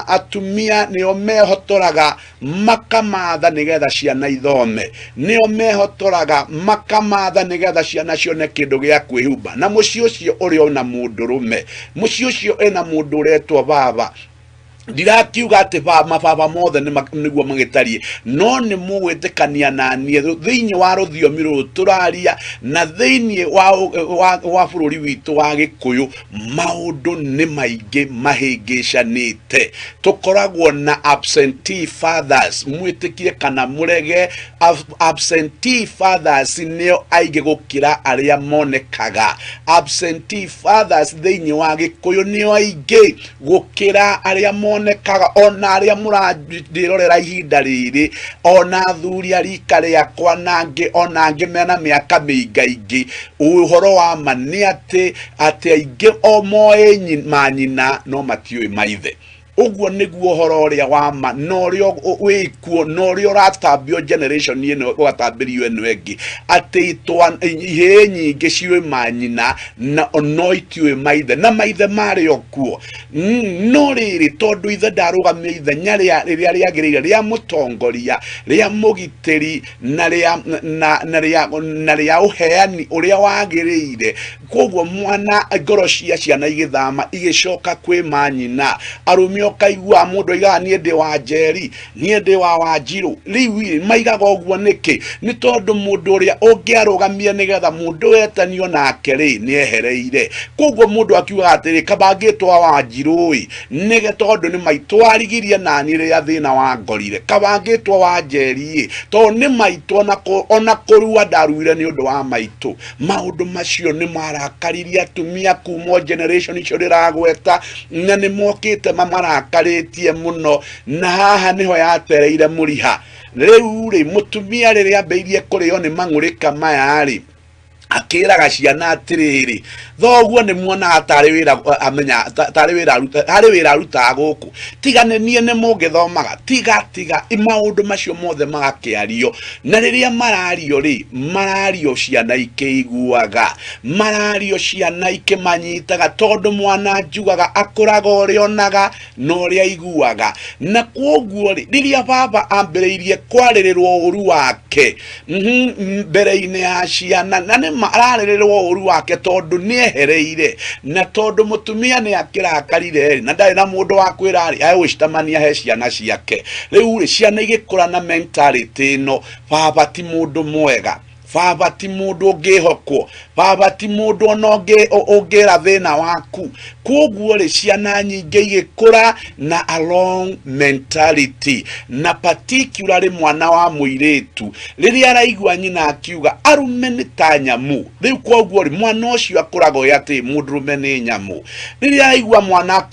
atumia nio mehotoraga makamatha nigetha ciana ithome nio mehotoraga makamatha nigetha ciana cione kindu gia kwihumba na mucii ucio uri ona mundurume mucii ucio ena mundu uretwo baba ndirakiuga ati mababa mothe niguo magitarie no ni mugwitikania na nie thiini wa ruthiomi ruru turaria na thiini wa bururi witu wa Gikuyu maundu ni maingi mahingicanite tukoragwo na absentee fathers mwitikie kana murege absentee fathers nio aige gukira aria monekaga absentee fathers thiini wa Gikuyu nio aige gukira aria onekaga ona aria muradirorera ihinda riri ona thuri arika riakwa nangi ona angi mena miaka miingaingi uhoro wa mani ati aingi o moe manyina no matiui maithe uguo niguo horo ria wa ma no rio wikuo no rio ratambio generation ino gwatambirio eno engi ati twan ihe nyingi ciwe manyina na no itiwe maithe na maithe mari okuo no riri tondu ithe ndarugamia ithenya riria riagirire ria mutongoria ria mugiteri na ria uheani uria wagirire koguo mwana ngoro cia ciana igithama igicoka kwi manyina arumio kaigua mundu iga nie ndi wa Njeri nie ndi wa Wanjiru riu maigaga uguo niki ni tondu mundu uria ungiarugamia nigetha mundu wetanio nake ri ni ehereire koguo mundu akiuga atiri kabangitwa Wanjiru nige tondu ni maitu arigirie nani ria thina wa ngorire kabangitwa wa Njeri to ni maitu ona kurua ndaruire ni undu wa maitu maundu macio ni marakariria atumia kumo generation icio riragweta na ni mokite marakaritie muno na haha niho yatereire muriha riu ri mutumia riria ambeirie kurio ni mang'urika maya ri akiraga ciana atiriri thoguo ni muona atari wira amenya tari wira ruta guku tigane nie ne mungithomaga tiga maundu macio mothe magakiario na riria marario ri marario ciana ikiguaga marario ciana ikimanyitaga tondu mwana njugaga akuraga urionaga no ria iguaga na koguo ri riria baba ambiriirie kwaririrwo uru wake mbere-ini ya ciana na mararererwo uru wake tondu ni ehereire na tondu mutumia ni akirakarire na ndari na mundu wa kwira ari ayitamania he ciana ciake riu ri ciana igikura na mentality no baba ti mundu mwega baba ti mundu ngihokwo baba ti mundu ononge ongira thina waku koguo ri ciana nyingi igikura na a wrong mentality na particularly mwana wa muiretu riria araigua nyina akiuga arume ni ta nyamu riu koguo ri mwana ucio akurago yati mundurume ni nyamu riria aigua mwana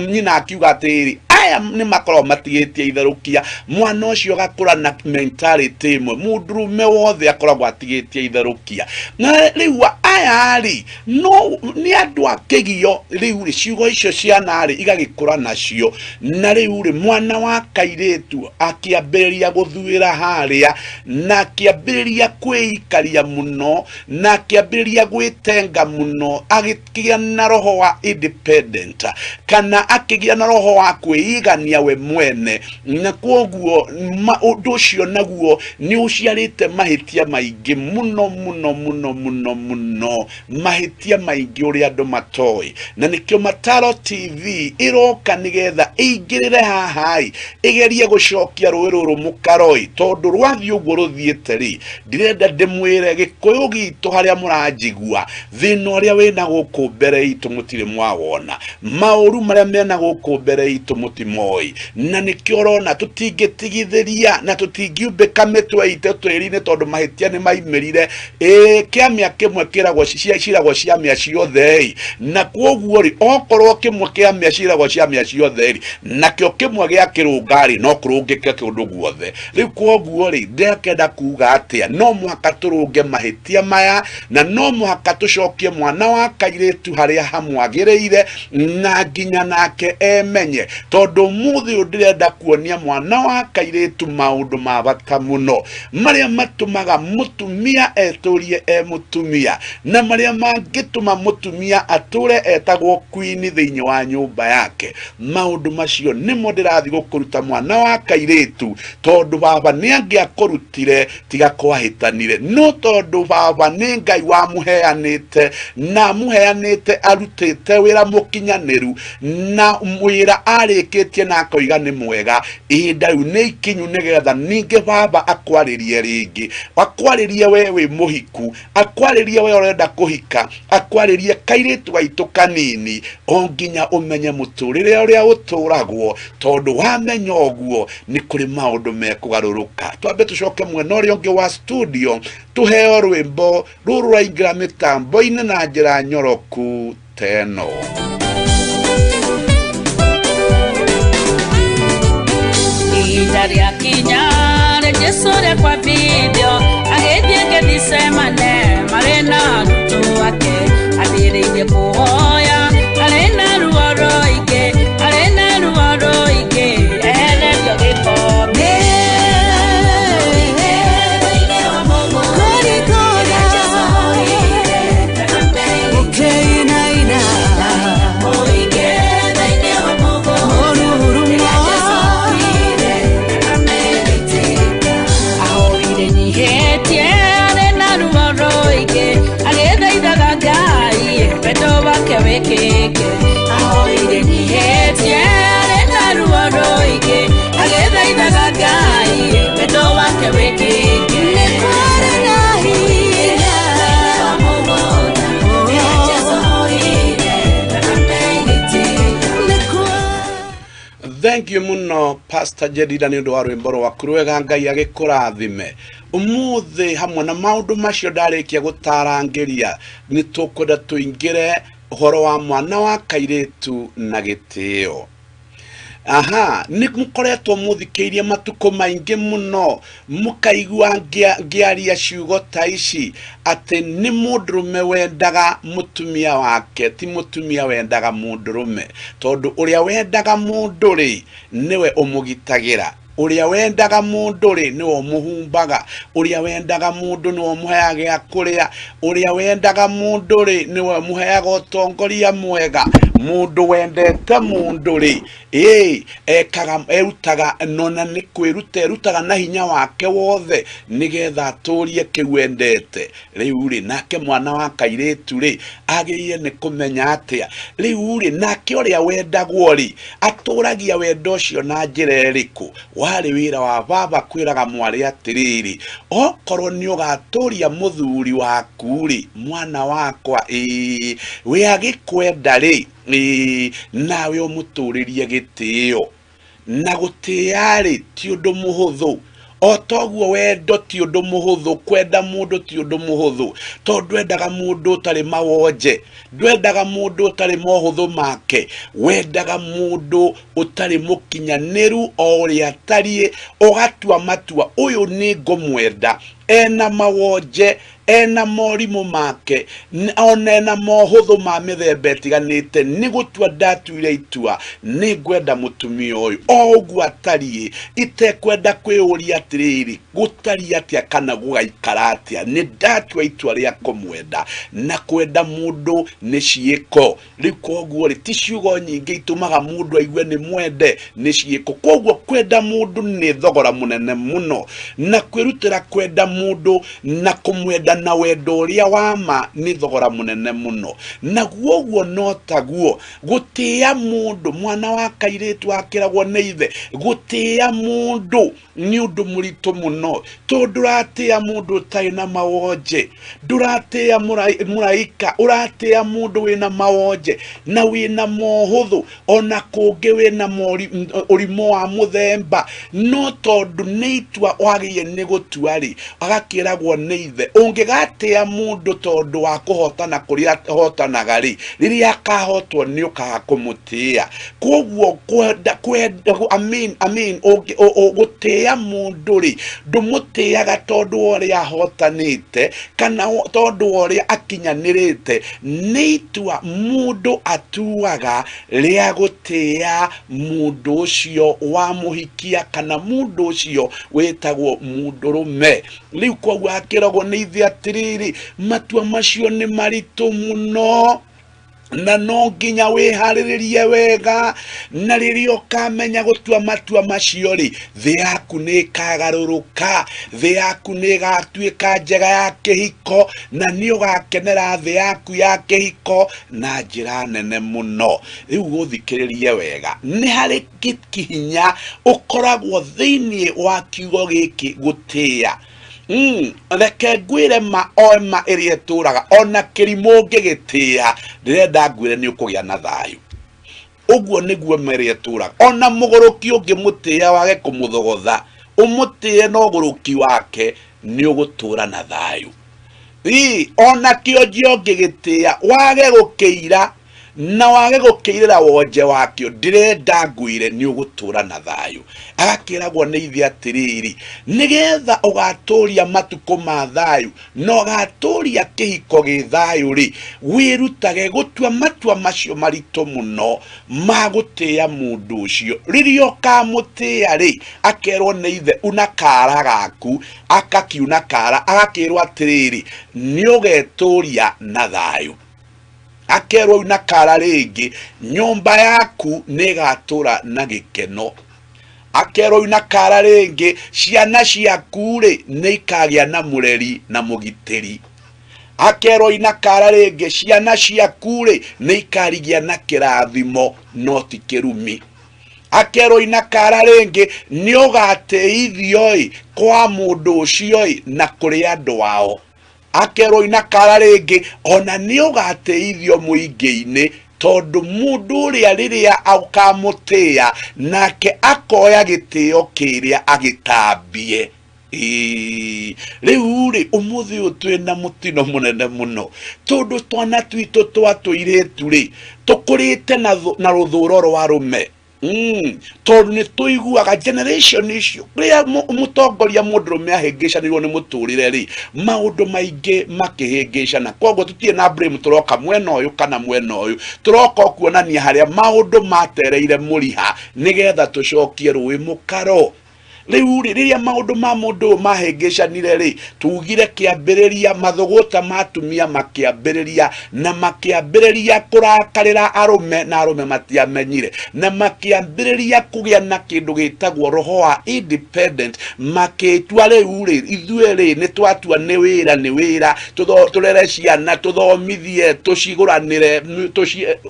nyina akiuga atiri aya ni makoro matigetie itherukia mwana ucio gakura na mentality imwe mundurume wothe akoragwo atigetie itherukia na riu aya ri no ni andu akigio riu ri ciugo icio ciana ri igagikura nacio na riu ri mwana wa kairetu akiambiria guthuira haria na akiambiria kwikaria muno na akiambiria gwitenga muno agikia na roho wa independent kana akigia na roho wa kwigania we mwene na kwoguo undu ucio naguo ni uciarite mahitia maingi muno mahitia maingi uri andu matoi na nikio Mataro TV iroka nigetha igirire hahai igerie gucokia rwiruru mukaroi tondu rwathi uguo ruthiite ri ndirenda ndimwire gikuyu gitu haria muranjigua thina uria wina guku mbere itu mutire mwawona mauru maria mena guku mbere itu mutimoi na nikio urona tutingitigithiria na tutingiumbika mitwe ite twirine tondu mahitia ni maimirire kiamia kimwe kiragwo ciragwo ciamia ciothe na kwoguo ri okorwo kimwe kiamia ciragwo ciamia ciothe ri nakio kimwe gia kirungari no kurungike kiundu guothe riu kwoguo ri ndekenda kuga atia no muhaka turunge mahitia maya na no muhaka tucokie mwana wa kairetu haria hamwagireire na nginya nake emenye tondu muthi ndirenda kuonia mwana wa kairetu maundu ma bata muno maria matumaga mutumia eturie mutumia na maria mangituma mutumia ature etagwo queen thiini wa nyumba yake maundu macio nimo ndirathi gukuruta mwana wa kairetu tondu baba ni angiakurutire tiga kwahitanire no tondu baba ni Ngai wa muheanite na muheanite arutite wira mukinyaniru na wira arikitie na akoiga ni mwega ihinda riu ni ikinyu nigetha ninge baba akwaririe ringi akwaririe wewe muhiku akwaririe we urenda kuhika akwaririe kairetu waitu kanini onginya umenye muturire uria uturagwo tondu wamenya uguo ni kuri maundu mekugaruruka twambe tucoke mwena uria ungi wa studio tuheo rwimbo ruru raingira mitambo-ini na njira nyoroku teno Idaria kinya rejesore kwa video agethie ngethisemane marena ruto wake athiriire kuhoya arena ruoroike etherio gikombe Thank you muno Pastor Jedida ni ndo rwimbo rwaku rwega Ngai agikurathime umuthi hamwe na maundu macio ndarikia gutarangiria ni tukwenda tuingire horo wa mwana wa kairetu na gitio ni mukoretwo muthikiirie matuko maingi muno mukaigua ngiaria ciugo ta ici ati ni mundurume wendaga mutumia wake ti mutumia wendaga mundurume tondu uria wendaga munduri niwe umugitagira uria wendaga munduri niwe umuhumbaga uria wendaga mundu niwe umuheaga akuria uria wendaga munduri niwe umuheaga utongoria mwega mundu wendete munduri ekaga erutaga nona ni kwirutaga na hinya wake wothe nigetha aturie kiwendete riu ri nake mwana wa kairetu ri agiye ni kumenya atia riu ri nake uria wendagwo ri aturagia wendo cio na njira iriku wari wira wa baba kwiraga mwari atiriri okorwo ni ugaturia muthuri waku ri mwana wakwa we agikwenda ri nawe umuturirie gitio na gutiari ti undu muhuthu otoguo wendo ti undu muhuthu kwenda mundu ti undu muhuthu tondu endaga mundu utari mawonje ndwendaga mundu utari mohuthu make wendaga mundu utari mukinyaniru o ria tarie ugatua matua uyu ni ngumwenda ena mawonje ena morimu make ona ena mohuthu ma mithemba itiganite ni gutua ndatuire itua ni ngwenda mutumia uyu ogu atari itekwenda kwiuria atiriri gutari atia kana gugaikara atia ni ndatua itua ria kumwenda na kwenda mundu ni ciiko riu koguo ri ti ciugo nyingi itumaga mundu aigue ni mwende ni ciiko koguo kwenda mundu ni thogora munene muno na kwirutira kwenda mundu na kumwenda na wendo uria wama ni thogora munene muno na guoguo no taguo gutia mundu mwana wa kairitu akiragwo ni ithe gutia mundu ni undu muritu muno to nduratia mundu taina mawonje nduratia muraika uratia mundu wina mawonje na wina mohuthu ona kungi wina urimo wa muthemba no tondu ni itua wagiye ni gutuari agakiragwo ni ithe ungigatia mundu tondu wa kuhotana kuria hotanaga ri riria akahotwo ni ukaga kumutia koguo kwenda amin gutia mundu ri ndumutiaga tondu uria hotanite kana tondu uria akinyanirite ni itua mundu atuaga ria gutia mundu ucio wa muhikia kana mundu ucio wetagwo mundurume riu koguo akiragwo ni ithe atiriri matua macio ni maritu muno na no nginya wihariririe wega na ririo kamenya gutua matua macio ri thi yaku ni kagaruruka thi yaku ni gatuika njega ya kihiko na ni ugakenera thi yaku ya kihiko na njira nene muno riu guthikiririe wega ni hari kihinya ukoragwo thiini wa kiugo giki gutia reke ngwire ma oema iria turaga ona kirimo ngigitia ndirenda ngwire ni ukugia na thayu uguo niguo meria turaga ona muguruki ungimutia wage kumuthogotha umutie no guruki wake ni ugutura na thayu ona kionjio ngigitia wage gukiira na wage gukiirira wonje wakio ndirenda ngwire ni ugutura na thayu agakiragwo ni ithe atiriri nigetha ugaturia matuko ma thayu no gaturia kihiko gi thayu ri wirutage gutua matua macio marito muno magutia mundu ucio ririo kamutia ri akerwo ni ithe una kara gaku akakiuna kara agakirwo atiriri ni ugeturia na thayu akerwo una kara ringi nyumba yaku nigatura na gikeno akerwo una kara ringi ciana ciaku ri nikagia na mureri na mugitiri akerwo ina kara ringi ciana ciaku ri nikarigia na kirathimo no ti kirumi akerwo ina kara ringi ni ugateithio kwa mundu ucio na kuri andu wao akerwo ina kara ringi ona ni ugateithio muingi-ini tondu mundu uria riria aukamutia nake akoya gitio kiria agitambie riu ri umuthi utwina mutino munene muno tondu twana twitu twatuiretu ri tukurite na ruthuro rwa rume tondu ni tuiguaga generation icio ria mutongoria mundurume ahingicanirwo ni muturire ri maundu maingi makihingicana koguo tutie na blame turoka mwena uyu kana mwena uyu turoka kuonania haria maundu matereire muriha nigetha tucokie ruwi mukaro riu riria maundu ma mundu mahingicanire ri tugire kiambiriria mathuguta matumia makiambiriria na makiambiriria kurakarira arume na arume matiamenyire na makiambiriria kugia na kindu gitagwo roho wa independent makitua riu ri ithue ri ni twatua ni wira turere ciana tuthomithie tuciguranire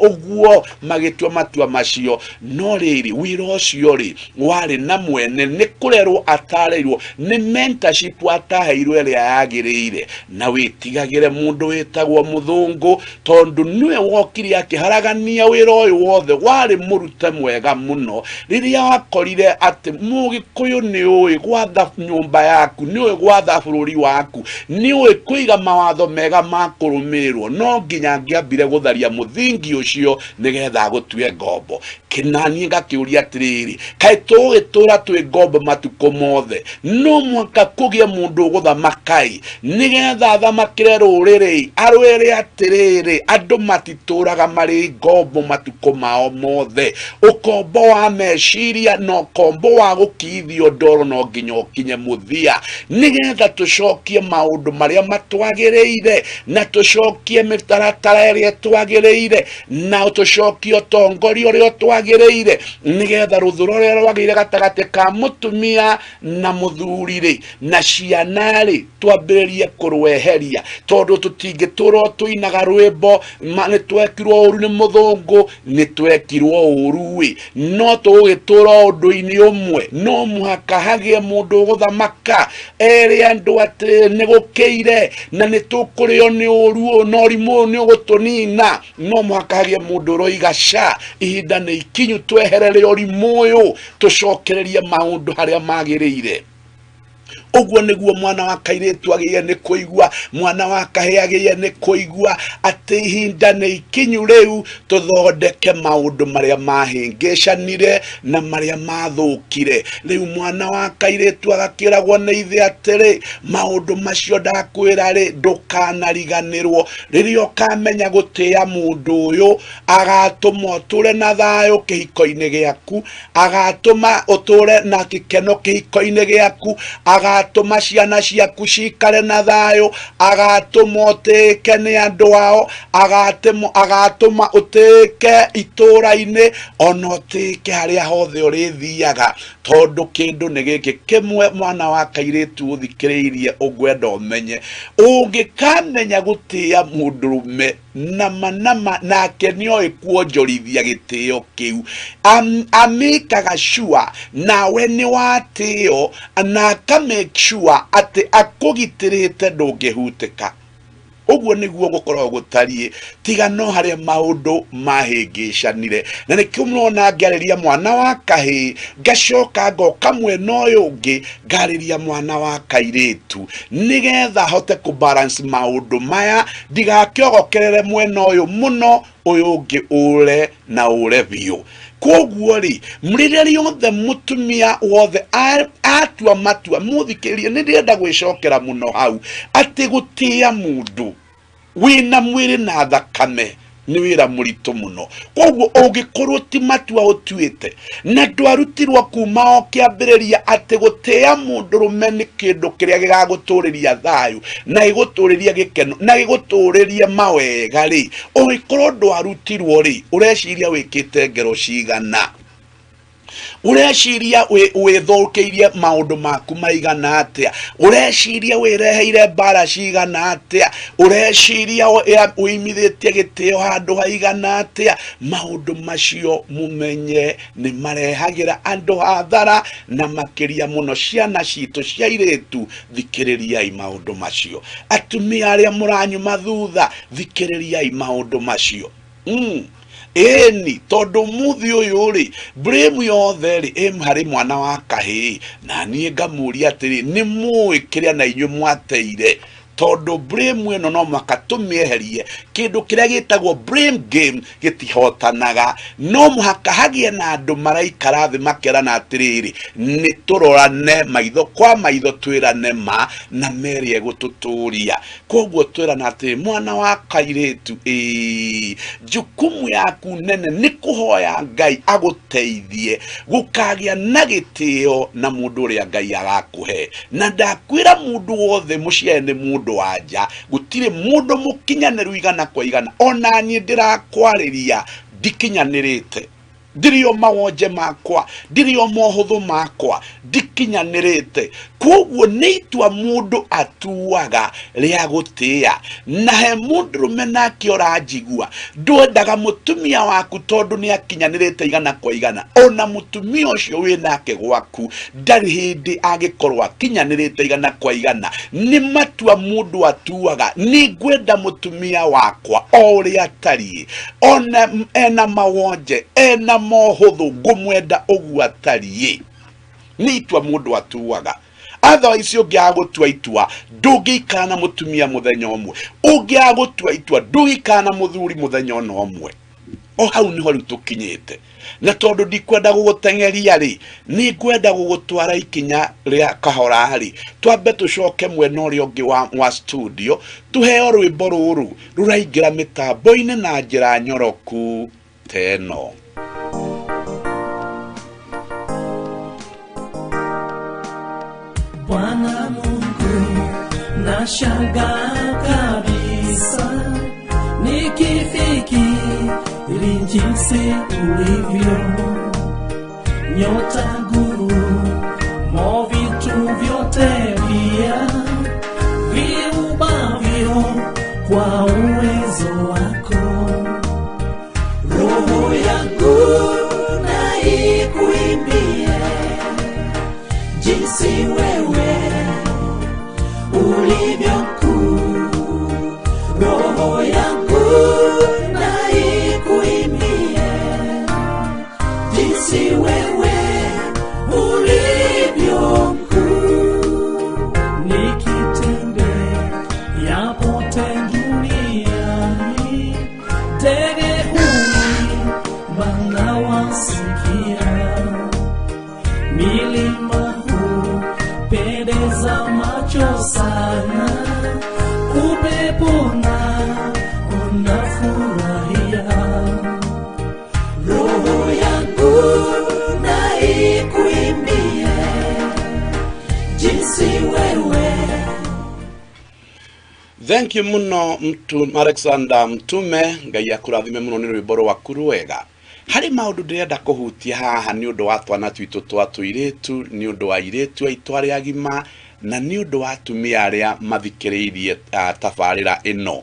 uguo magitua matua macio no riri wira ucio ri wari na mwene ni kurerwo atareirwo ni mentorship ataheirwo iria yagirire na witigagire mundu witagwo muthungu tondu niwe wokiri akiharagania wira uyu wothe wari murute mwega muno riria wakorire ati mugikuyu ni uyi gwatha nyumba yaku ni uyi gwatha bururi waku ni uyi kuiga mawatho mega makurumirwo no nginya ngiambire gutharia muthingi ucio nigetha gutue ngombo kinani ngakiuria atiriri kai tugitura twi ngombo matuko mothe no mwaka kugia mundu guthamakai nigetha thamakire ruriri arwere atiriri andu matituraga mari ngombo matuko mao mothe ukombo wa meciria no kombo wa gukithio ndoro no nginya ukinye muthia nigetha tucokie maundu maria matwagireire na tucokie mitaratara iria twagireire na tucokie utongoria uria twagireire nigetha ruthuro ruria rwagire gatagati ka mutumia na muthuri na ciana twambiririe kurweheria tondu tutingiturwo tuinaga rwimbo ni twekirwo uru ni muthungu ni twekirwo uru no tugiturwo undu-ini umwe no muhaka hagie mundu guthamaka eri andu ati ni gukiire na ni tukurio ni uru no rimu ni ugutunina no muhaka hagie mundu roigaca ihinda ni ikinyu tweherere urimu uyu tucokererie maundu haria magiriire Ogwo niguo mwana wa kairetu agiye ni kuigwa mwana wa kahe agiye ni kuigwa ati ihinda ni ikinyu riu tuthondeke maundu maria mahingicanire na maria mathukire riu mwana wa kairetu agakiragwo ni ithe atiri maundu macio ndakwira ri ndukanariganirwo riria ukamenya gutia mundu uyu agatuma uture na thayo kihiko-ini giaku agatuma uture na gikeno kihiko-ini giaku agatuma ciana ciaku cikare na thayo agatuma utike ni andu ao agatuma utike itura-ini ona utike haria hothe urithiaga tondu kindu ni giki kimwe mwana wa kairetu uthikiriirie ugwenda umenye ungikamenya gutia mundurume nama nake nioi kuonjorithia gitio kiu amikaga sure nawe ni watio na make sure ati akugitirite ndungihutika ogwo niguo gukorwo gutarie tiga no haria maundu mahingicanire na nikio murona ngariria mwana wa kahi ngacoka ngoka mwena uyu ungi ngariria mwana wa kairetu nigetha hote ku balance maundu maya ndigakiogokerere mwena uyu muno uyu ungi ure na ure biu kogwo ri murire riothe mutumia wothe atua matua muthikirie ni ndirenda gwicokera muno hau ati gutia mundu wina mwiri na thakame ni wira muritu muno kogwo ungikorwo ti matua utuite na ndwarutirwo kuma o kiambiriria ati gutia mundurume ni kindu kiria gigaguturiria thayu na iguturiria gikeno na iguturiria mawega ri ungikorwo ndwarutirwo ri ureciria wikite ngero cigana ureciria withukeirie maundu maku maigana atia ureciria wireheire mbara cigana atia ureciria uimithitie gitio handu haigana atia maundu macio mumenye ni marehagira andu hathara na makiria muno ciana citu cia iretu thikiririai maundu macio atumia aria muranyuma thutha thikiririai maundu macio eni tondu muthi uyu ri blame yothe ri hari mwana wa kahi na nie ngamuria atiri ni mui kiria na inyu mwateire tondu blame eno no makatumieherie kindu kiria gitagwo blame game gitihotanaga no muhaka hagie na andu maraikara thi makerana atiriri ni turorane maitho kwa maitho twirane ma na merie gututuria kogwo twirana ati mwana wa kairetu jukumu yaku nene ni kuhoya Ngai aguteithie gukagia na gitio na mundu uria Ngai agakuhe na ndakwira mundu wothe muciene mundu wanja gutire mundu mukinyaniru igana kwa igana ona nie ndirakwariria ndikinyanirite ndirio mawonje makwa ndirio mohuthu makwa ndikinyanirite kogwo niitwa mundu atuaga ria gutia na he mundu menake orajigua ndwendaga mutumia waku tondu ni akinyanirite igana kwa igana ona mutumia ucio winake gwaku ndari hindi agikorwa akinyanirite igana kwa igana ni matua mundu atuaga ni gwenda mutumia wakwa oria tari ona ena mawonje ena mohuthu ngumwenda ogwo atari niitwa mundu atuaga otherwise ungiagutua itua ndungikana mutumia muthenya umwe ungiagutua itua ndungikana muthuri muthenya umwe o hau niho riu tukinyite na tondu ndikwenda gugutengeria ri ni ngwenda gugutwara ikinya ria kahora ri twambe tucoke mwena uria ungi wa studio tuheo rwimbo ruru ruraingira mitambo-ini na njira nyoroku teno. Bwana Mungu, nashangaa kabisa nikifikiri jinsi ulivyo, nyota, ngurumo, vitu vyote pia viubavyo kwa uwezo wako. Roho yangu na ikuimbie jinsi wewe ulivyo kuu. Roho yangu na ikuimbie jinsi wewe ulivyo kuu. Nikitembea pote duniani, ndege huimba na wasikia, milima hupendeza macho sana, upepo na unafurahia. Roho yangu na ikuimbie jinsi wewe. Thank you muno Alexander Mtume, ngai akurathime muno ni rwimbo rwaku rwega. Hari maundu ndirenda kuhutia haha ni undu wa twana twitu twa tuiretu, ni undu wa iretu aitu aria agima, na ni undu wa atumia aria mathikiriirie tabarira ino.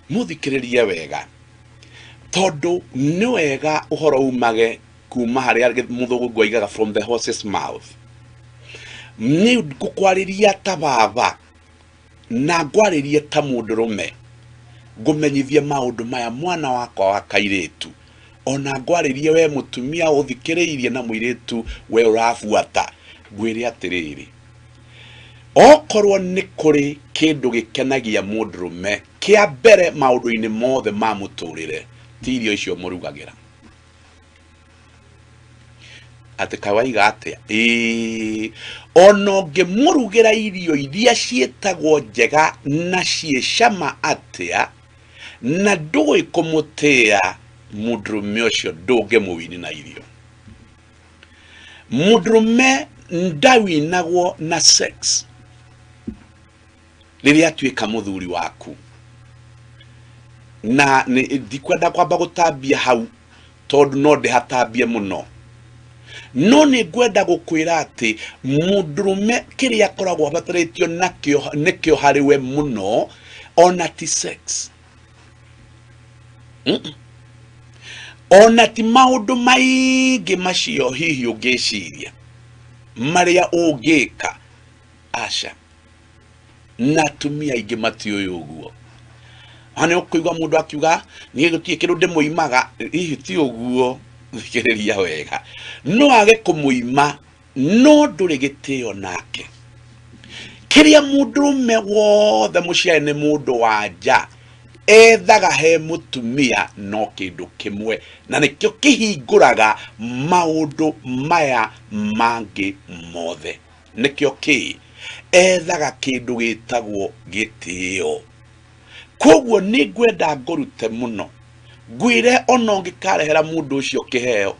Muthikiririe wega tondu ni wega uhoro umage kuma haria muthugungu aigaga from the horse's mouth. Ni ngukwariria ta baba na ngwaririe ta mundurume, ngumenyithie maundu maya mwana wakwa wa kairetu, ona ngwaririe we mutumia uthikiriirie na muiretu we urafuata. Ngwire atiriri, okorwo ni kuri kindu gikenagia mundurume kia mbere maundu-ini mothe ma muturire, ti irio icio murugagira. Ati kawaiga atia ono ngimurugira irio iria cietagwo njega na ciecama atia na ndui kumutia, mundurume ucio ndungimuwini na irio. Mundurume ndawinagwo na sex riria atuika muthuri waku, na ndikwenda kwamba gutambia hau tondu no ndihatambie muno, no ni ngwenda gukwira ati mundurume kiria akoragwo abataritio nikio hariwe muno ona ti sex. Ona ti maundu maingi macio hihi ungiciria maria ungika, aca na atumia aingi matiui uguo. Hane ukuigwa mundu akiuga ni gutie kindu ndimuimaga, hihi ti uguo. Thikiriria wega, no age kumuima no nduri gitio nake. Kiria mundurume wothe muciari ni mundu wanja ethaga he mutumia no kindu kimwe, na nikio kihinguraga maundu maya mangi mothe. Nikio ki ethaga kindu gitagwo gitio. Koguo ni ngwenda ngurute muno, ngwire ona ungikarehera mundu ucio kiheo,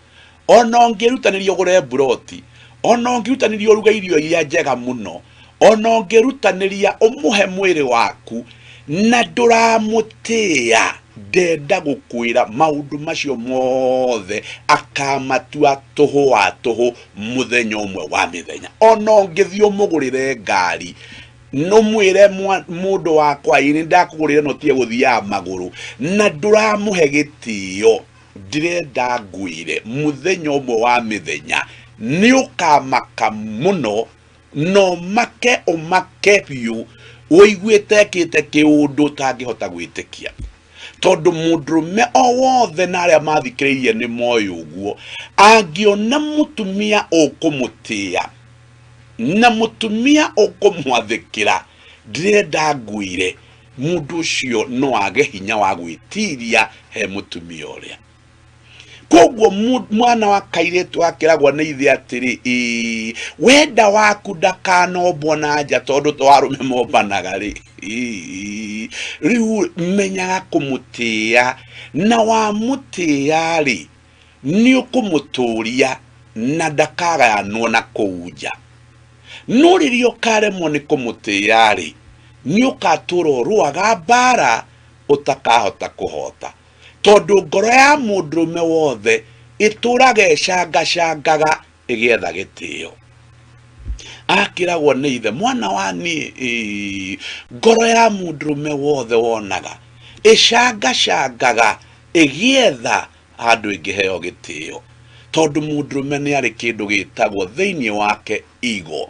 ona ungirutaniria ugure buroti, ona ungirutaniria uruga irio iria njega muno, ona ungirutaniria umuhe mwiri waku na nduramutia, ndenda gukwira maundu macio mothe akamatua tuhu wa tuhu muthenya umwe wa mithenya. Ona ungithio mugurire ngari no mwire mundu wakwa ini ndakugurire no tie guthia maguru na nduramuhe gitio, ndirenda ngwire muthenya umwe wa mithenya ni ukamaka muno, no make umake biu uiguite kite kiundu tangihota gwitikia. Tondu mundurume o wothe na aria mathikiririe ni moyo uguo, angiona mutumia ukumutia na mutumia ukumwathikira, ndirenda ngwire mundu ucio no age hinya wa gwitiria he mutumia uria. Koguo mwana wa kairetu akiragwo ni ithe atiri wenda waku ndakanobwo na nja tondu twarume mombanaga ri riu menyaga kumutia na wa mutia ri ni ukumuturia na ndakagayanwo na kuja no ririo karemwo ni kumutia ri ni ukatura ruaga bara utakahota kuhota tondu ngoro ya mundurume wothe ituraga ecanga igetha gitio akiragwo ni ithe mwana wani ngoro ya mundurume wothe wonaga ecanga igetha andu ingiheo gitio tondu mundurume ni ari kindu gitagwo thiini wake ego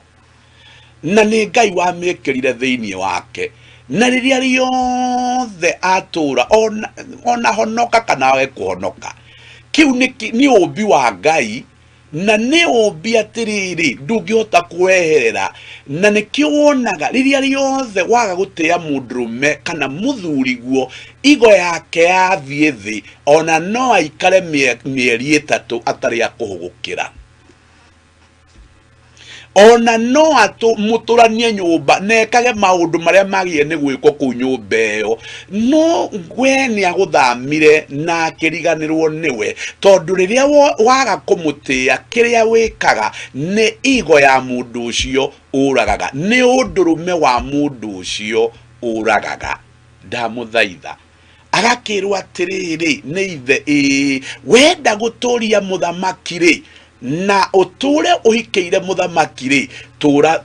na ni Ngai wamikirire thiini wake na riria riothe atura ona honoka kana we kuhonoka kiu ni ubi wa Ngai na ni ubi atiriri ndungihota kweherera na nikio wonaga riria riothe waga gutia mundurume kana muthuriguo igo yake yathie thi ona no aikare mieri 3 atari akuhugukira ona no atu muturanie nyumba nekage maundu maria magie ni gwiko ku nyumba iyo no gweni aguthamire na kiriganirwo niwe tondu riria waga kumutia kiria wikaga ni igo ya mundu ucio uragaga ni undurume wa mundu ucio uragaga ndamuthaitha agakirwa atiriri ni ithe wenda guturia muthamaki ri na uture uhikiire muthamaki ri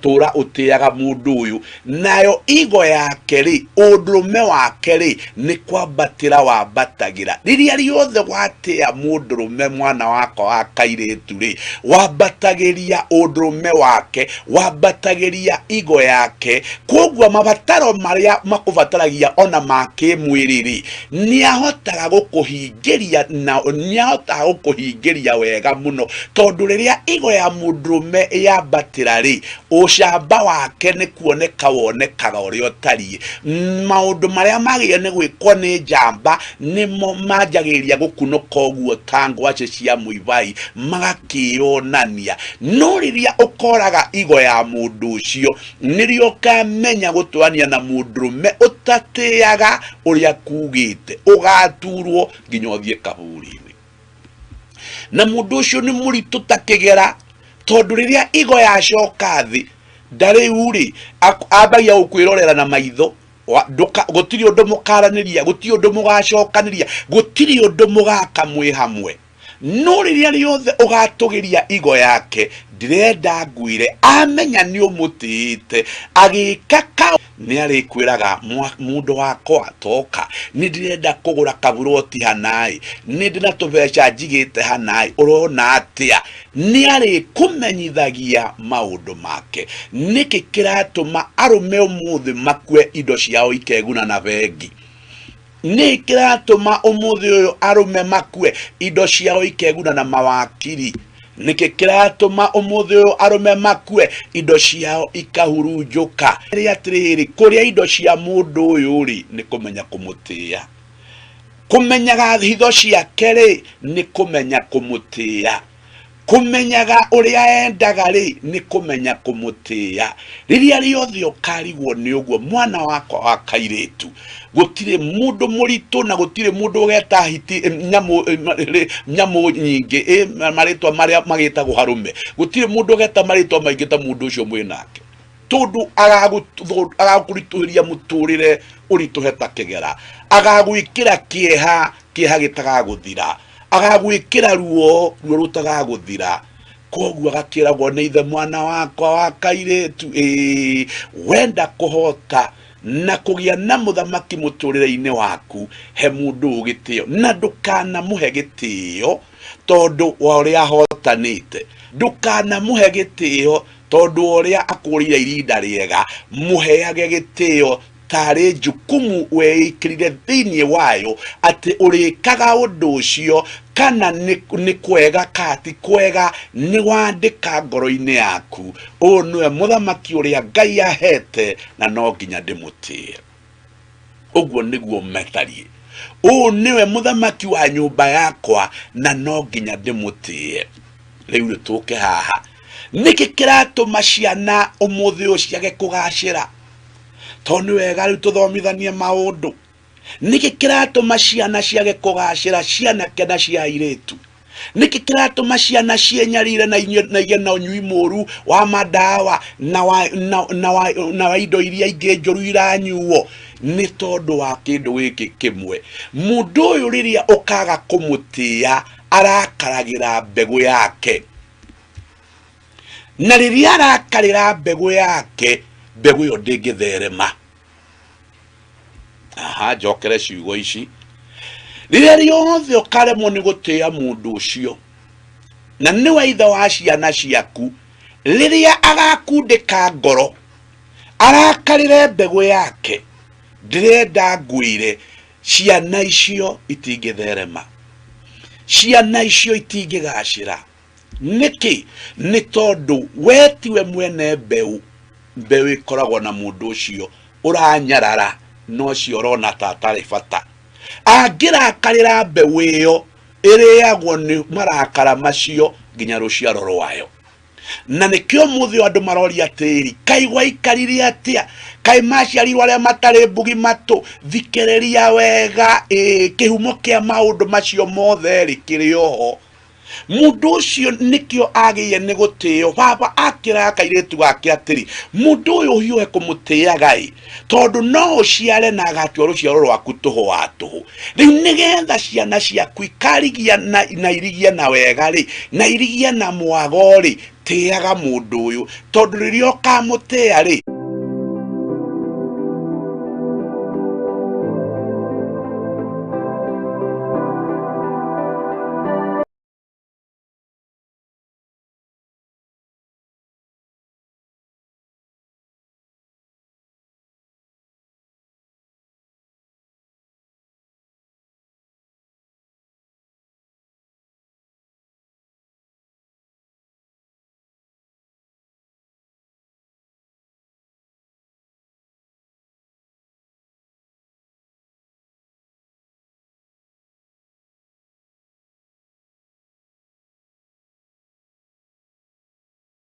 tura utiaga mundu uyu nayo igo yake ri undurume wake ri ni kwambatira wambatagira riria riothe watia mundurume mwana wako wa kairetu ri wambatagiria undurume wake wambatagiria igo yake koguo mabataro maria makubataragia ona makimwiri ri ni ahotaga gukuhingiria na ni ahotaga gukuhingiria wega muno tondu riria igo ya mundurume yambatira ri ushamba wake ni kuoneka wonekaga urio tari maundu maria magie ni gwikwo ni njamba nimo manjagiria gukunoka uguo tango ace cia muivai magakionania no riria ukoraga igo ya mundu ucio nirio kamenya gutwania na mundurume utatiaga uria kugite ugaturwo nginya uthie kaburi-ini na mundu ucio ni muritu takigera tondu riria igo ya coka thi ndari uri abagia ukwirorera na maitho gutiri undu mukaraniria gutiri undu mugacokaniria gutiri undu mugaka mwi hamwe no riria riothe ugatugiria igo yake ndirenda ngwire amenya ni umutite agikaka ni arikwiraga mundu wakwa toka ni ndirenda kugura kaburoti hanai ni ndina tubeca njigite hanai urona atia ni arikumenyithagia maundu make niki kiratuma arume umuthi makwe indo ciao ikeguna na bengi ni kiratuma umuthi uyu arume makwe indo ciao ikeguna na mawakiri niki kiratuma umuthi uyu arume makwe indo ciao ikahurunjuka ria tiriri kuria indo cia mundu uyu ri ni kumenya kumutia kumenyaga hitho ciake ri ni kumenya kumutia kumenyaga uria endaga ri ni kumenya kumutia riria riothe ukarigwo ni uguo mwana wako wa kairetu gutire mundu muritu na gutire mundu ugeta hiti nyamu nyingi maritwa maria magitagwo harume gutire mundu ugeta maritwa maingi ta mundu ucio mwinake tondu agagurituhiria muturire urituheta kigera agagwikira kieha gitagaguthira agagwikira ruo rutagaguthira koguo agakiragwo ni ithe mwana wakwa wa kairetu wenda kuhota na kugia na muthamaki muturire-ini waku he mundu ugitio na ndukana muhe gitio tondu wa uria hotanite ndukana muhe gitio tondu uria akurire irinda riega muheage gitio tari jukumu weikirire thiini wayo ati urikaga undu ucio kana ni kwega kati kwega ni wandika ngoro-ini yaku niwe muthamaki uria Ngai ahete na no nginya ndimutie uguo niguo metarie o niwe muthamaki wa nyumba yakwa na no nginya ndimutie. Riu tuke haha niki kiratuma ciana umuthi uciage kugacira tondu wega riu tuthomithanie maundu. Niki kiratuma ciana ciage kugacira, ciana kena cia iritu. Niki kiratuma ciana cienyarire na igie na unyui muru wa madawa na wa indo iria ingi njuru iranyuo ni tondu wa kindu giki kimwe. Mundu uyu riria ukaga kumutia arakaragira mbegu yake, na riria arakarira mbegu yake, mbegu iyo ndingitherema. Njokere ciugo ici. Riria riothe ukaremwo ni gutia mundu ucio, na niwe ithe wa ciana ciaku, riria agakundika ngoro arakarire mbegu yake, ndirenda ngwire ciana icio itingitherema, ciana icio itingigacira. Niki? Ni tondu we tiwe mwene mbeu ikoragwo na mundu ucio uranyarara, no cio urona tatari bata. Angirakarira mbeu iyo iriagwo ni marakara macio nginya ruciaro rwayo. Na nikio muthi andu maroria atiri, kai gwaikarire atia, kai maciarirwo aria matari mbugi matu. Thikiriria wega kihumo kia maundu macio mothe ri kiri oho. Mundu ucio nikio agiye ni gutio. Baba akira kairitu gake atiri, mundu uyu hiwe kumutiaga tondu no ciare na agatwa ruciaro rwaku tuhu wa tuhu. Riu nigetha ciana ciaku ikarigia na irigia na wega ri, na irigia na mwago ri, tiaga mundu uyu tondu riria ukamutia ri